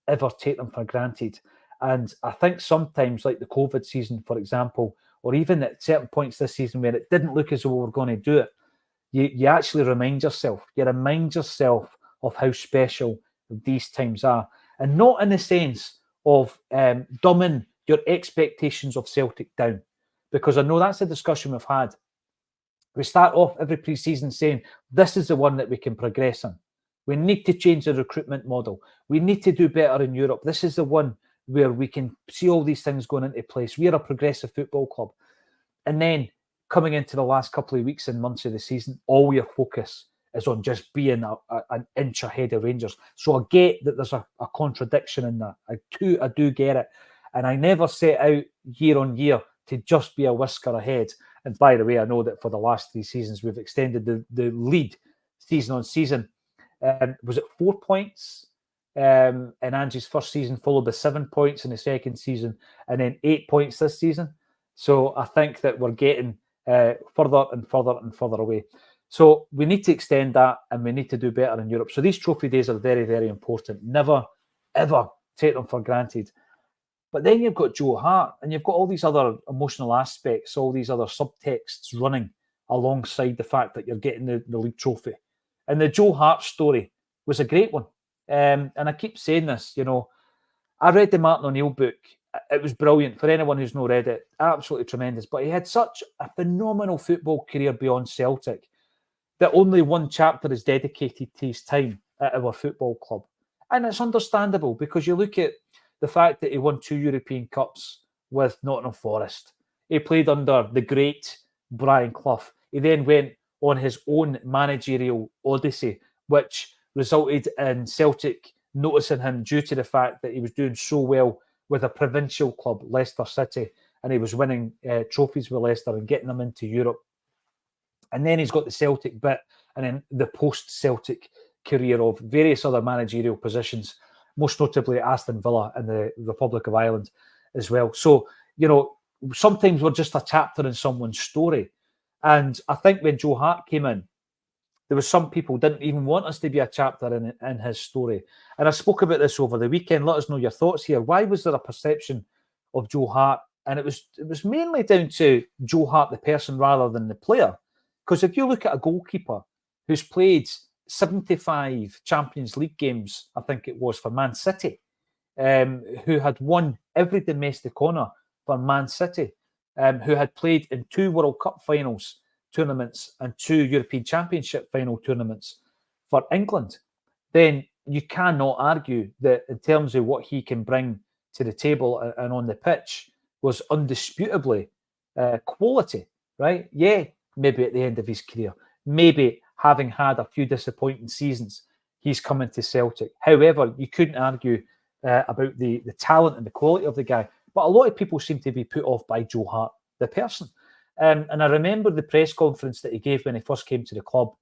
ever take them for granted. And I think sometimes, like the COVID season, for example, or even at certain points this season where it didn't look as though we were going to do it, you actually remind yourself. You remind yourself of how special these times are. And not in the sense of dumbing your expectations of Celtic down. Because I know that's a discussion we've had. We start off every pre-season saying, this is the one that we can progress in. We need to change the recruitment model. We need to do better in Europe. This is the one where we can see all these things going into place. We are a progressive football club. And then coming into the last couple of weeks and months of the season, all your focus is on just being an inch ahead of Rangers. So I get that there's a contradiction in that. I do get it. And I never set out year on year to just be a whisker ahead. And by the way, I know that for the last 3 seasons, we've extended the lead season on season. Was it 4 points in Angie's first season, followed by 7 points in the second season, and then 8 points this season? So I think that we're getting further and further and further away. So we need to extend that, and we need to do better in Europe. So these trophy days are very, very important. Never, ever take them for granted. But then you've got Joe Hart, and you've got all these other emotional aspects, all these other subtexts running alongside the fact that you're getting the league trophy. And the Joe Hart story was a great one. And I keep saying this, you know, I read the Martin O'Neill book. It was brilliant. For anyone who's not read it, absolutely tremendous. But he had such a phenomenal football career beyond Celtic that only one chapter is dedicated to his time at our football club. And it's understandable because you look at the fact that he won 2 European Cups with Nottingham Forest. He played under the great Brian Clough. He then went on his own managerial odyssey, which resulted in Celtic noticing him due to the fact that he was doing so well with a provincial club, Leicester City, and he was winning trophies with Leicester and getting them into Europe. And then he's got the Celtic bit, and then the post-Celtic career of various other managerial positions, most notably Aston Villa and the Republic of Ireland as well. So, you know, sometimes we're just a chapter in someone's story. And I think when Joe Hart came in, there was some people didn't even want us to be a chapter in his story. And I spoke about this over the weekend. Let us know your thoughts here. Why was there a perception of Joe Hart? And it was mainly down to Joe Hart, the person, rather than the player. Because if you look at a goalkeeper who's played 75 Champions League games, I think it was, for Man City, who had won every domestic honour for Man City, who had played in 2 World Cup finals tournaments and 2 European Championship final tournaments for England, then you cannot argue that in terms of what he can bring to the table and on the pitch was undisputably quality, right? Yeah, maybe at the end of his career, maybe having had a few disappointing seasons, he's coming to Celtic. However, you couldn't argue about the talent and the quality of the guy. But a lot of people seem to be put off by Joe Hart, the person. And I remember the press conference that he gave when he first came to the club,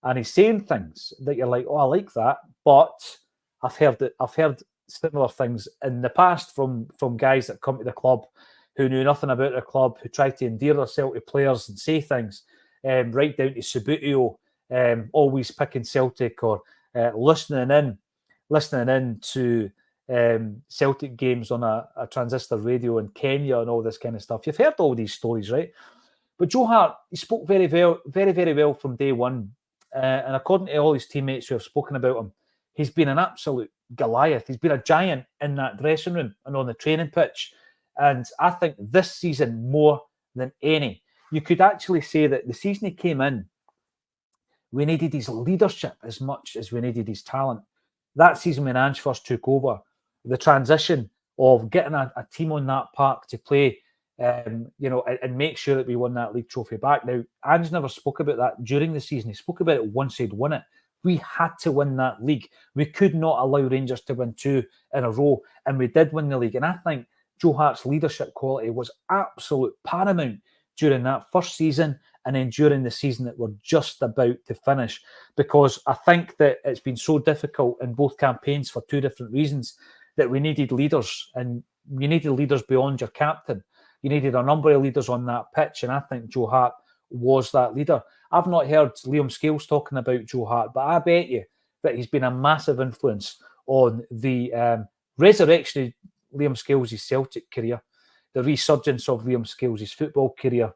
and he's saying things that you're like, oh, I like that, but I've heard similar things in the past from guys that come to the club who knew nothing about the club, who tried to endear themselves to players and say things, right down to Subbuteo, always picking Celtic, or listening in to Celtic games on a transistor radio in Kenya and all this kind of stuff. You've heard all these stories, right? But Joe Hart, he spoke very well from day one. And according to all his teammates who have spoken about him, he's been an absolute Goliath. He's been a giant in that dressing room and on the training pitch. And I think this season, more than any, you could actually say that the season he came in, we needed his leadership as much as we needed his talent. That season when Ange first took over, the transition of getting a team on that park to play and make sure that we won that league trophy back. Now, Ange never spoke about that during the season. He spoke about it once he'd won it. We had to win that league. We could not allow Rangers to win 2 in a row, and we did win the league. And I think Joe Hart's leadership quality was absolute paramount during that first season and then during the season that we're just about to finish, because I think that it's been so difficult in both campaigns for 2 different reasons, that we needed leaders, and you needed leaders beyond your captain. You needed a number of leaders on that pitch, and I think Joe Hart was that leader. I've not heard Liam Scales talking about Joe Hart, but I bet you that he's been a massive influence on the resurrection of Liam Scales' Celtic career, the resurgence of Liam Scales' football career.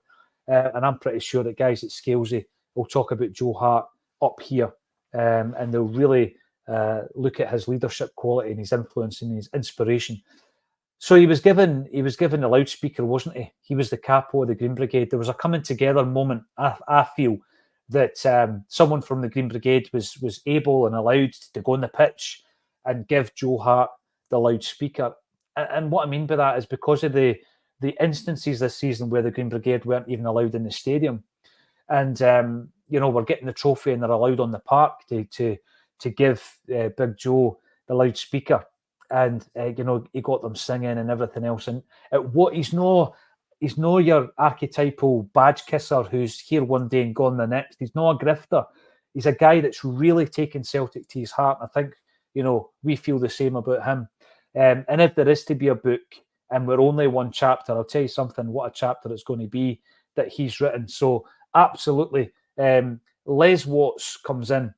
And I'm pretty sure that guys at Scalesy will talk about Joe Hart up here, and they'll really look at his leadership quality and his influence and his inspiration. So he was given the loudspeaker, wasn't he? He was the capo of the Green Brigade. There was a coming together moment, I feel, that someone from the Green Brigade was able and allowed to go on the pitch and give Joe Hart the loudspeaker. And what I mean by that is because of the instances this season where the Green Brigade weren't even allowed in the stadium. And, we're getting the trophy and they're allowed on the park to give Big Joe the loudspeaker. And, he got them singing and everything else. And he's no your archetypal badge kisser who's here one day and gone the next. He's not a grifter. He's a guy that's really taken Celtic to his heart. And I think, we feel the same about him. And if there is to be a book, and we're only one chapter, I'll tell you something, what a chapter it's going to be that he's written. So absolutely. Les Watts comes in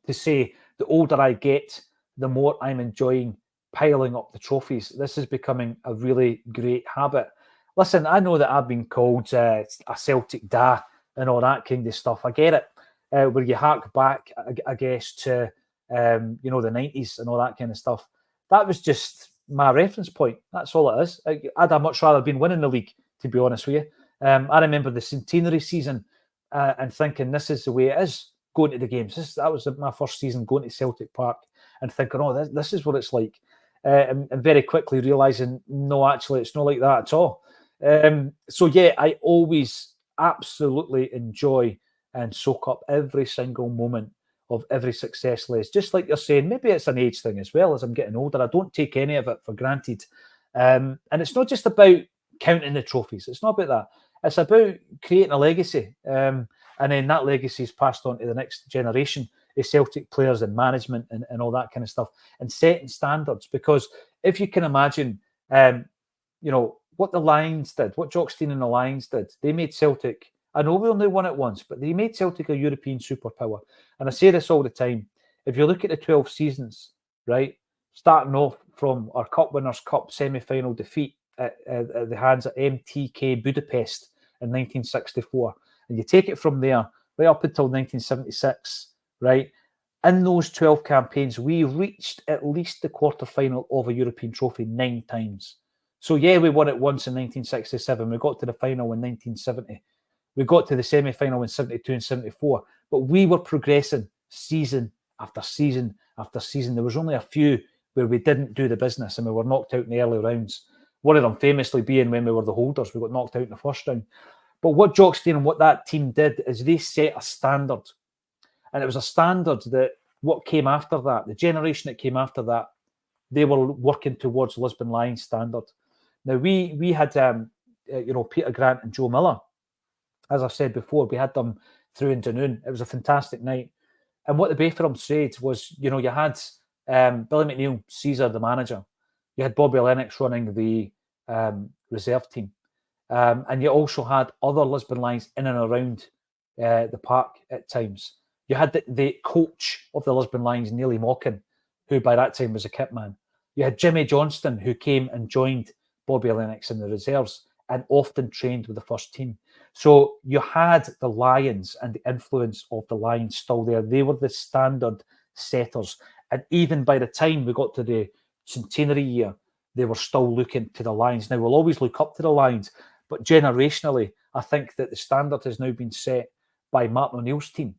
to say, the older I get, the more I'm enjoying piling up the trophies. This is becoming a really great habit. Listen, I know that I've been called a Celtic da and all that kind of stuff. I get it. Where you hark back, I guess, to, the 90s and all that kind of stuff. That was just my reference point. That's all it is. I'd have much rather been winning the league, to be honest with you. I remember the centenary season and thinking this is the way it is, going to the games. That was my first season going to Celtic Park and thinking, this is what it's like. And very quickly realising, no, actually, it's not like that at all. So, yeah, I always absolutely enjoy and soak up every single moment of every success, Les. Just like you're saying, maybe it's an age thing as well. As I'm getting older, I don't take any of it for granted. And it's not just about counting the trophies. It's not about that. It's about creating a legacy. And then that legacy is passed on to the next generation of Celtic players and management and all that kind of stuff, and setting standards. Because if you can imagine, what the Lions did, what Jock Stein and the Lions did, they made Celtic, I know we only won it once, but they made Celtic a European superpower. And I say this all the time. If you look at the 12 seasons, right, starting off from our Cup Winners' Cup semi-final defeat at the hands of MTK Budapest in 1964, and you take it from there right up until 1976, right? In those 12 campaigns, we reached at least the quarter-final of a European trophy 9 times. So, yeah, we won it once in 1967. We got to the final in 1970. We got to the semi-final in 72 and 74. But we were progressing season after season after season. There was only a few where we didn't do the business and we were knocked out in the early rounds. One of them famously being when we were the holders. We got knocked out in the first round. But what Jock Stein and what that team did is they set a standard. And it was a standard that what came after that, the generation that came after that, they were working towards Lisbon Lions standard. Now, we had, Peter Grant and Joe Miller. As I said before, we had them through in Dunoon. It was a fantastic night. And what the both of them said was, you had Billy McNeil, Caesar, the manager. You had Bobby Lennox running the reserve team. And you also had other Lisbon Lions in and around the park at times. You had the coach of the Lisbon Lions, Neely Mockin, who by that time was a kit man. You had Jimmy Johnston, who came and joined Bobby Lennox in the reserves and often trained with the first team. So you had the Lions and the influence of the Lions still there. They were the standard setters. And even by the time we got to the centenary year, they were still looking to the Lions. Now, we'll always look up to the Lions, but generationally, I think that the standard has now been set by Martin O'Neill's team.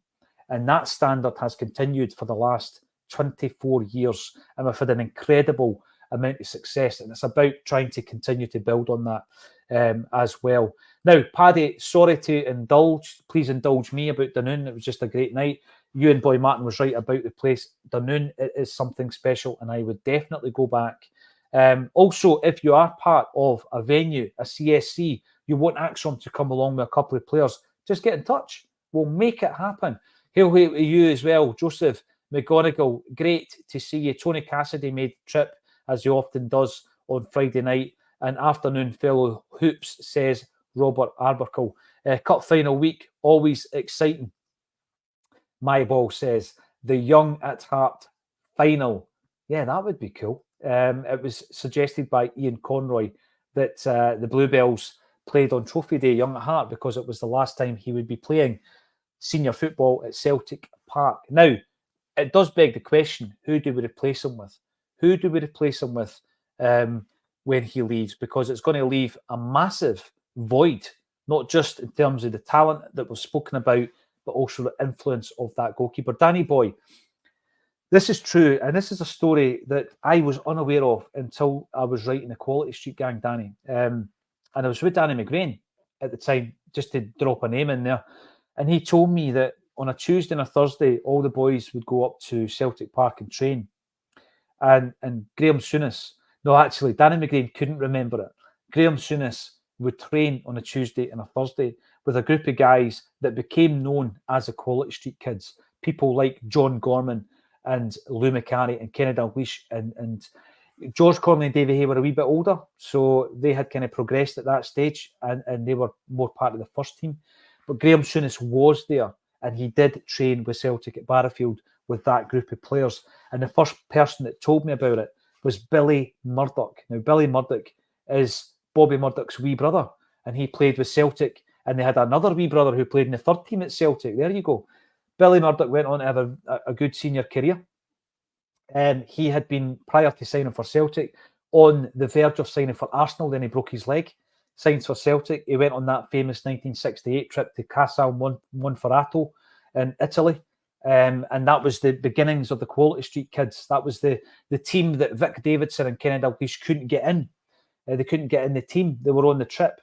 And that standard has continued for the last 24 years. And we've had an incredible amount of success, and it's about trying to continue to build on that as well. Now, Paddy, sorry to indulge. Please indulge me about Dunoon. It was just a great night. You and Boy Martin was right about the place. Dunoon, it is something special, and I would definitely go back. Also, if you are part of a venue, a CSC, you want Acsom to come along with a couple of players, just get in touch. We'll make it happen. Hail to you as well, Joseph McGonigal. Great to see you. Tony Cassidy made the trip, as he often does on Friday night. And afternoon fellow Hoops, says Robert Arbuckle. Cup final week, always exciting. My ball says the Young at Hart final. Yeah, that would be cool. It was suggested by Ian Conroy that the Bluebells played on Trophy Day, Young at Hart, because it was the last time he would be playing senior football at Celtic Park. Now, it does beg the question, who do we replace him with? Who do we replace him with when he leaves? Because it's going to leave a massive void, not just in terms of the talent that was spoken about, but also the influence of that goalkeeper. Danny Boy, this is true, and this is a story that I was unaware of until I was writing the Quality Street Gang, Danny. And I was with Danny McGrain at the time, just to drop a name in there. And he told me that on a Tuesday and a Thursday, all the boys would go up to Celtic Park and train. And Graham Souness, no, actually, Danny McGrain couldn't remember it. Graham Souness would train on a Tuesday and a Thursday with a group of guys that became known as the Quality Street Kids. People like John Gorman and Lou McCarry and Kenny Dalglish and George Conley and Davy Hay were a wee bit older, so they had kind of progressed at that stage, and they were more part of the first team. But Graham Souness was there, and he did train with Celtic at Barrowfield with that group of players. And the first person that told me about it was Billy Murdoch. Now, Billy Murdoch is Bobby Murdoch's wee brother, and he played with Celtic, and they had another wee brother who played in the third team at Celtic. There you go. Billy Murdoch went on to have a good senior career. He had been, prior to signing for Celtic, on the verge of signing for Arsenal. Then he broke his leg, signs for Celtic. He went on that famous 1968 trip to Casal Monferrato in Italy. And that was the beginnings of the Quality Street Kids. That was the team that Vic Davidson and Kenny Dalglish couldn't get in. They couldn't get in the team. They were on the trip.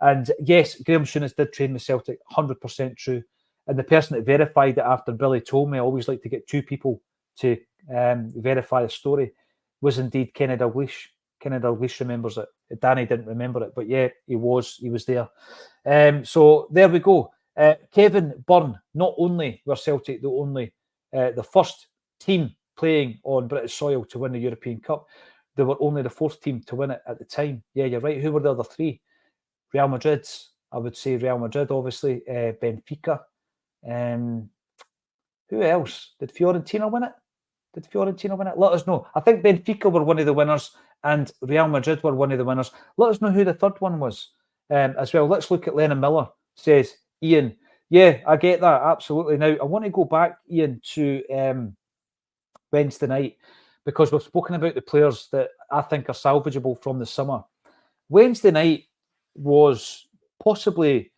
And yes, Graham Souness did train with Celtic, 100% true. And the person that verified it after Billy told me, I always like to get two people to verify a story, was indeed Kenny Dalglish. Kenny Dalglish remembers it. Danny didn't remember it, but yeah, he was there. So there we go. Kevin Byrne, not only were Celtic the first team playing on British soil to win the European Cup, they were only the fourth team to win it at the time. Yeah, you're right. Who were the other three? Real Madrid. I would say Real Madrid, obviously. Benfica. Who else? Did Fiorentina win it? Let us know. I think Benfica were one of the winners and Real Madrid were one of the winners. Let us know who the third one was as well. Let's look at Lennon Miller, says Ian. Yeah, I get that, absolutely. Now, I want to go back, Ian, to Wednesday night, because we've spoken about the players that I think are salvageable from the summer. Wednesday night was possibly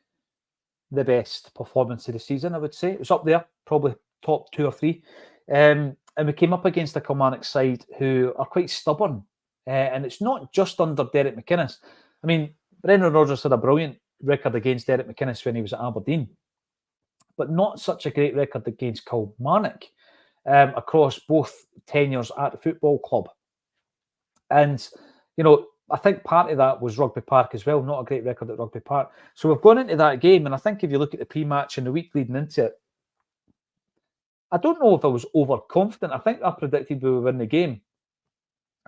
the best performance of the season, I would say. It was up there, probably top 2 or 3. And we came up against a Kilmarnock side who are quite stubborn. And it's not just under Derek McInnes. I mean, Brendan Rodgers had a brilliant record against Derek McInnes when he was at Aberdeen, but not such a great record against Kilmarnock across both tenures at the football club. And, you know, I think part of that was Rugby Park as well, not a great record at Rugby Park. So we've gone into that game, and I think if you look at the pre-match and the week leading into it, I don't know if I was overconfident. I think I predicted we would win the game,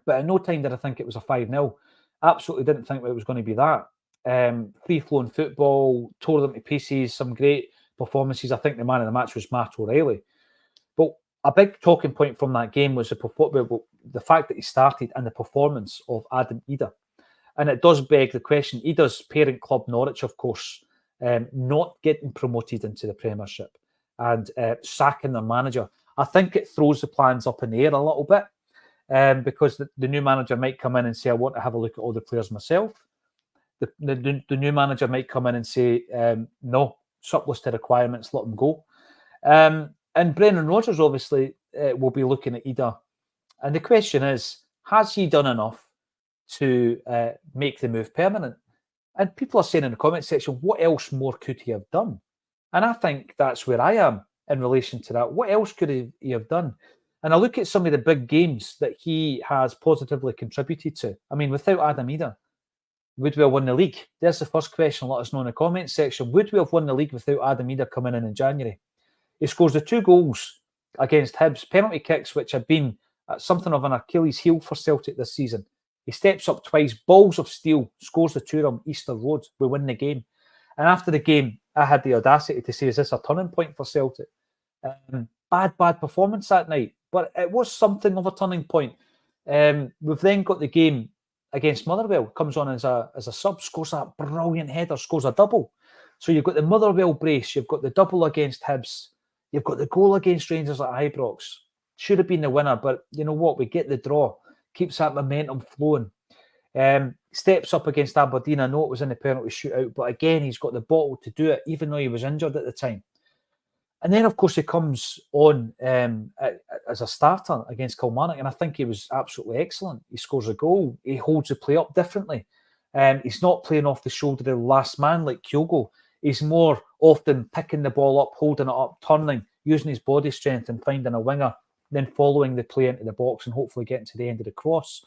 but at no time did I think it was a 5-0. Absolutely didn't think it was going to be that. Free-flowing football, tore them to pieces, some great performances. I think the man of the match was Matt O'Reilly. But a big talking point from that game was the fact that he started and the performance of Adam Idah. And it does beg the question, Idah's parent club, Norwich, of course, not getting promoted into the Premiership and sacking their manager. I think it throws the plans up in the air a little bit because the new manager might come in and say, I want to have a look at all the players myself. The new manager might come in and say, no, surplus to requirements, let them go. And Brendan Rodgers obviously will be looking at Idah. And the question is, Has he done enough to make the move permanent? And people are saying in the comment section, what else more could he have done? And I think that's where I am in relation to that. What else could he have done? And I look at some of the big games that he has positively contributed to. I mean, without Adam Idah, would we have won the league? There's the first question. Let us know in the comments section. Would we have won the league without Adam Idah coming in January? He scores the 2 goals against Hibs, penalty kicks, which have been something of an Achilles heel for Celtic this season. He steps up twice, balls of steel, scores the 2 of them, Easter Road. We win the game. And after the game, I had the audacity to say, is this a turning point for Celtic? Bad performance that night, but it was something of a turning point. We've then got the game against Motherwell, comes on as a sub, scores that brilliant header, scores a double. So you've got the Motherwell brace, you've got the double against Hibs, you've got the goal against Rangers at Ibrox. Should have been the winner, but you know what? We get the draw, keeps that momentum flowing. Steps up against Aberdeen. I know it was in the penalty shootout, but again, he's got the bottle to do it, even though he was injured at the time. And then, of course, he comes on as a starter against Kilmarnock, and I think he was absolutely excellent. He scores a goal. He holds the play up differently. He's not playing off the shoulder of the last man like Kyogo. He's more often picking the ball up, holding it up, turning, using his body strength and finding a winger, then following the play into the box and hopefully getting to the end of the cross.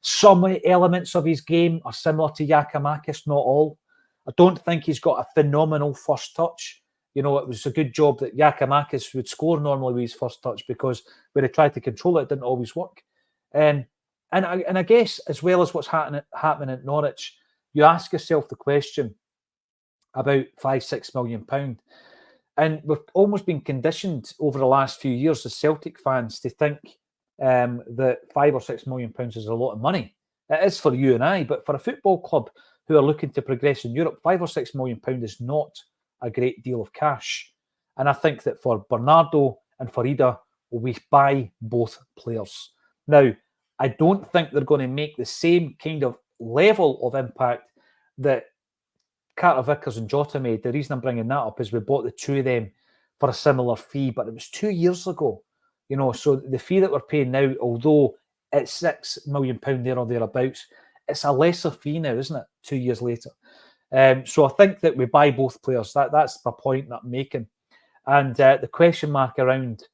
Some elements of his game are similar to Giakoumakis, not all. I don't think he's got a phenomenal first touch. You know, it was a good job that Giakoumakis would score normally with his first touch, because when he tried to control it, it didn't always work. And I guess, as well as what's happening at Norwich, you ask yourself the question about £5-6 million. And we've almost been conditioned over the last few years as Celtic fans to think that £5 or £6 million is a lot of money. It is for you and I, but for a football club who are looking to progress in Europe, £5 or £6 million is not a great deal of cash. And I think that for Bernardo and for Idah, we buy both players. Now, I don't think they're going to make the same kind of level of impact that Carter Vickers and Jota made. The reason I'm bringing that up is we bought the 2 of them for a similar fee, but it was 2 years ago. You know, so the fee that we're paying now, although it's £6 million there or thereabouts, it's a lesser fee now, isn't it? 2 years later. So I think that we buy both players. That's the point that I'm making. And the question mark around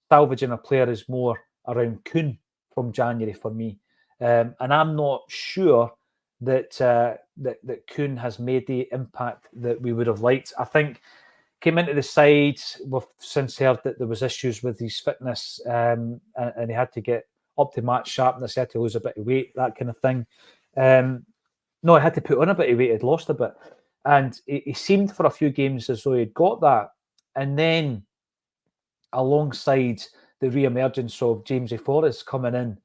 salvaging a player is more around Kuhn from January for me. And I'm not sure that that Kuhn has made the impact that we would have liked. I think came into the side, we've since heard that there was issues with his fitness, and he had to get up to match sharpness, he had to lose a bit of weight, that kind of thing. No, he had to put on a bit of weight, he'd lost a bit. And he seemed for a few games as though he'd got that. And then alongside the re-emergence of Jamesy Forrest coming in,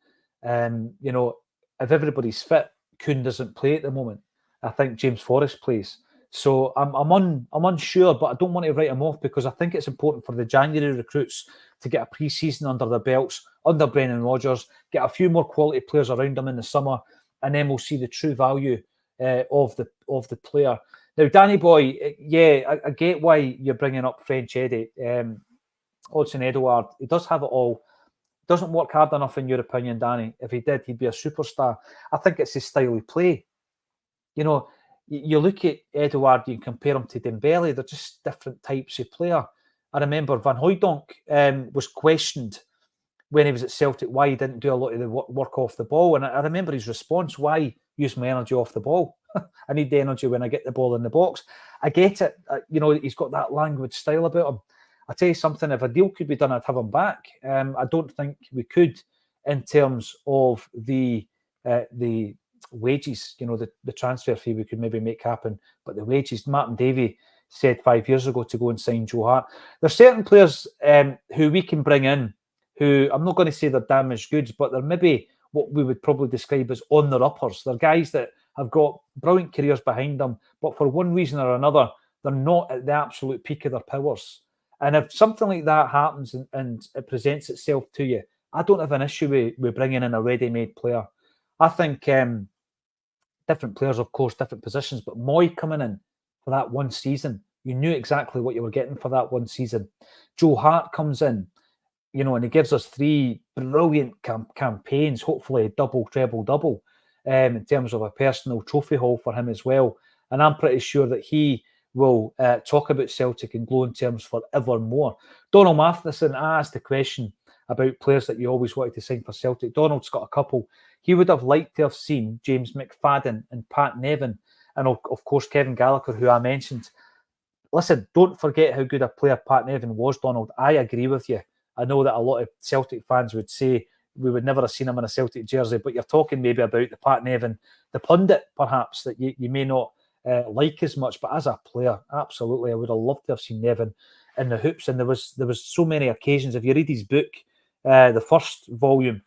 you know, if everybody's fit, Kuhn doesn't play at the moment. I think James Forrest plays. So I'm unsure, but I don't want to write him off, because I think it's important for the January recruits to get a pre-season under their belts, under Brendan Rodgers, get a few more quality players around them in the summer, and then we'll see the true value of the player. Now, Danny Boy, yeah, I get why you're bringing up French Eddie. Odsonne Edouard, he does have it all. Doesn't work hard enough, in your opinion, Danny. If he did, he'd be a superstar. I think it's his style of play. You know, you look at Edouard, you can compare him to Dembele. They're just different types of player. I remember Van Hooijdonk was questioned when he was at Celtic why he didn't do a lot of the work off the ball. And I remember his response, why use my energy off the ball? I need the energy when I get the ball in the box. I get it. You know, he's got that language style about him. I tell you something, if a deal could be done, I'd have him back. I don't think we could, in terms of the wages, you know, the transfer fee we could maybe make happen. But the wages, Martin Davey said 5 years ago to go and sign Joe Hart. There's certain players who we can bring in who, I'm not going to say they're damaged goods, but they're maybe what we would probably describe as on their uppers. They're guys that have got brilliant careers behind them, but for one reason or another, they're not at the absolute peak of their powers. And if something like that happens and it presents itself to you, I don't have an issue with bringing in a ready-made player. I think different players, of course, different positions, but Moy coming in for that one season, you knew exactly what you were getting for that one season. Joe Hart comes in. and he gives us 3 brilliant campaigns, hopefully double, treble, double, in terms of a personal trophy haul for him as well. And I'm pretty sure that he will talk about Celtic in glowing terms forevermore. Donald Matheson asked the question about players that you always wanted to sign for Celtic. Donald's got a couple. He would have liked to have seen James McFadden and Pat Nevin, and of course Kevin Gallagher, who I mentioned. Listen, don't forget how good a player Pat Nevin was, Donald. I agree with you. I know that a lot of Celtic fans would say we would never have seen him in a Celtic jersey, but you're talking maybe about the Pat Nevin, the pundit, perhaps, that you may not like as much. But as a player, absolutely, I would have loved to have seen Nevin in the hoops. And there was so many occasions. If you read his book, the first volume,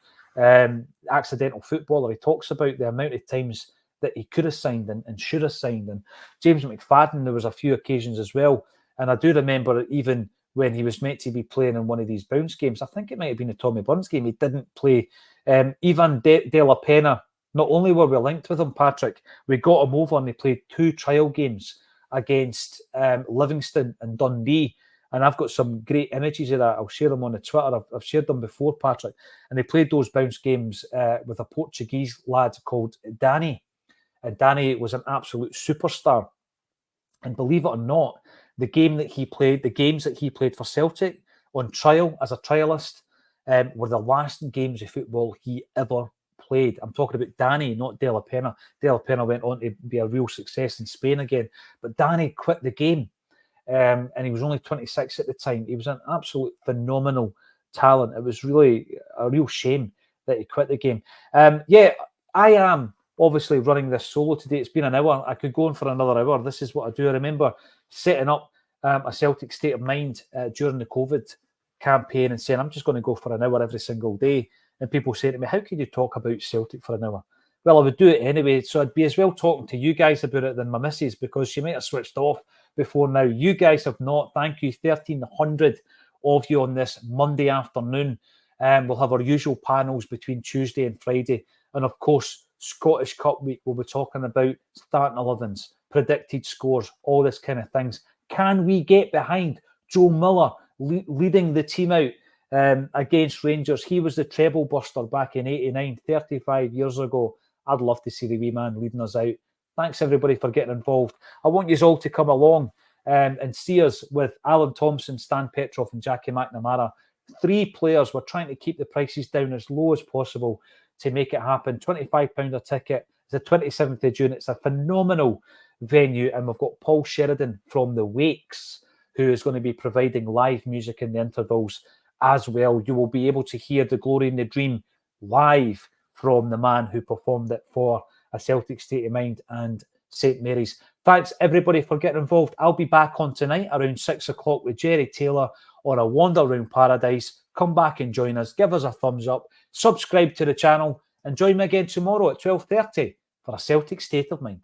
Accidental Footballer, he talks about the amount of times that he could have signed and should have signed. And James McFadden, there was a few occasions as well. And I do remember even when he was meant to be playing in one of these bounce games, I think it might have been a Tommy Burns game, he didn't play. Ivan De La Pena, not only were we linked with him, Patrick, we got him over and he played 2 trial games against Livingston and Dundee. And I've got some great images of that. I'll share them on the Twitter. I've shared them before, Patrick. And they played those bounce games with a Portuguese lad called Danny. And Danny was an absolute superstar. And believe it or not, the games that he played for Celtic on trial as a trialist were the last games of football he ever played. I'm talking about Danny, not De La Pena. De La Pena went on to be a real success in Spain again. But Danny quit the game. And he was only 26 at the time. He was an absolute phenomenal talent. It was really a real shame that he quit the game. I am obviously running this solo today. It's been an hour. I could go on for another hour. This is what I do. I remember setting up a Celtic State of Mind during the COVID campaign and saying, I'm just going to go for an hour every single day. And people say to me, how can you talk about Celtic for an hour? Well, I would do it anyway. So I'd be as well talking to you guys about it than my missus, because she might have switched off before now. You guys have not. Thank you. 1,300 of you on this Monday afternoon. We'll have our usual panels between Tuesday and Friday. And of course, Scottish Cup week, we'll be talking about starting 11s, predicted scores, all this kind of things. Can we get behind Joe Miller leading the team out against Rangers? He was the treble buster back in '89, 35 years ago. I'd love to see the wee man leading us out. Thanks, everybody, for getting involved. I want you all to come along and see us with Alan Thompson, Stan Petrov and Jackie McNamara. 3 players. We're trying to keep the prices down as low as possible to make it happen. £25 a ticket. It's the 27th of June. It's a phenomenal venue. And we've got Paul Sheridan from the Wakes, who is going to be providing live music in the intervals as well. You will be able to hear The Glory and the Dream live from the man who performed it for a Celtic State of Mind and St Mary's. Thanks, everybody, for getting involved. I'll be back on tonight around 6 o'clock with Jerry Taylor on A Wander Around Paradise. Come back and join us. Give us a thumbs up. Subscribe to the channel and join me again tomorrow at 12:30 for A Celtic State of Mind.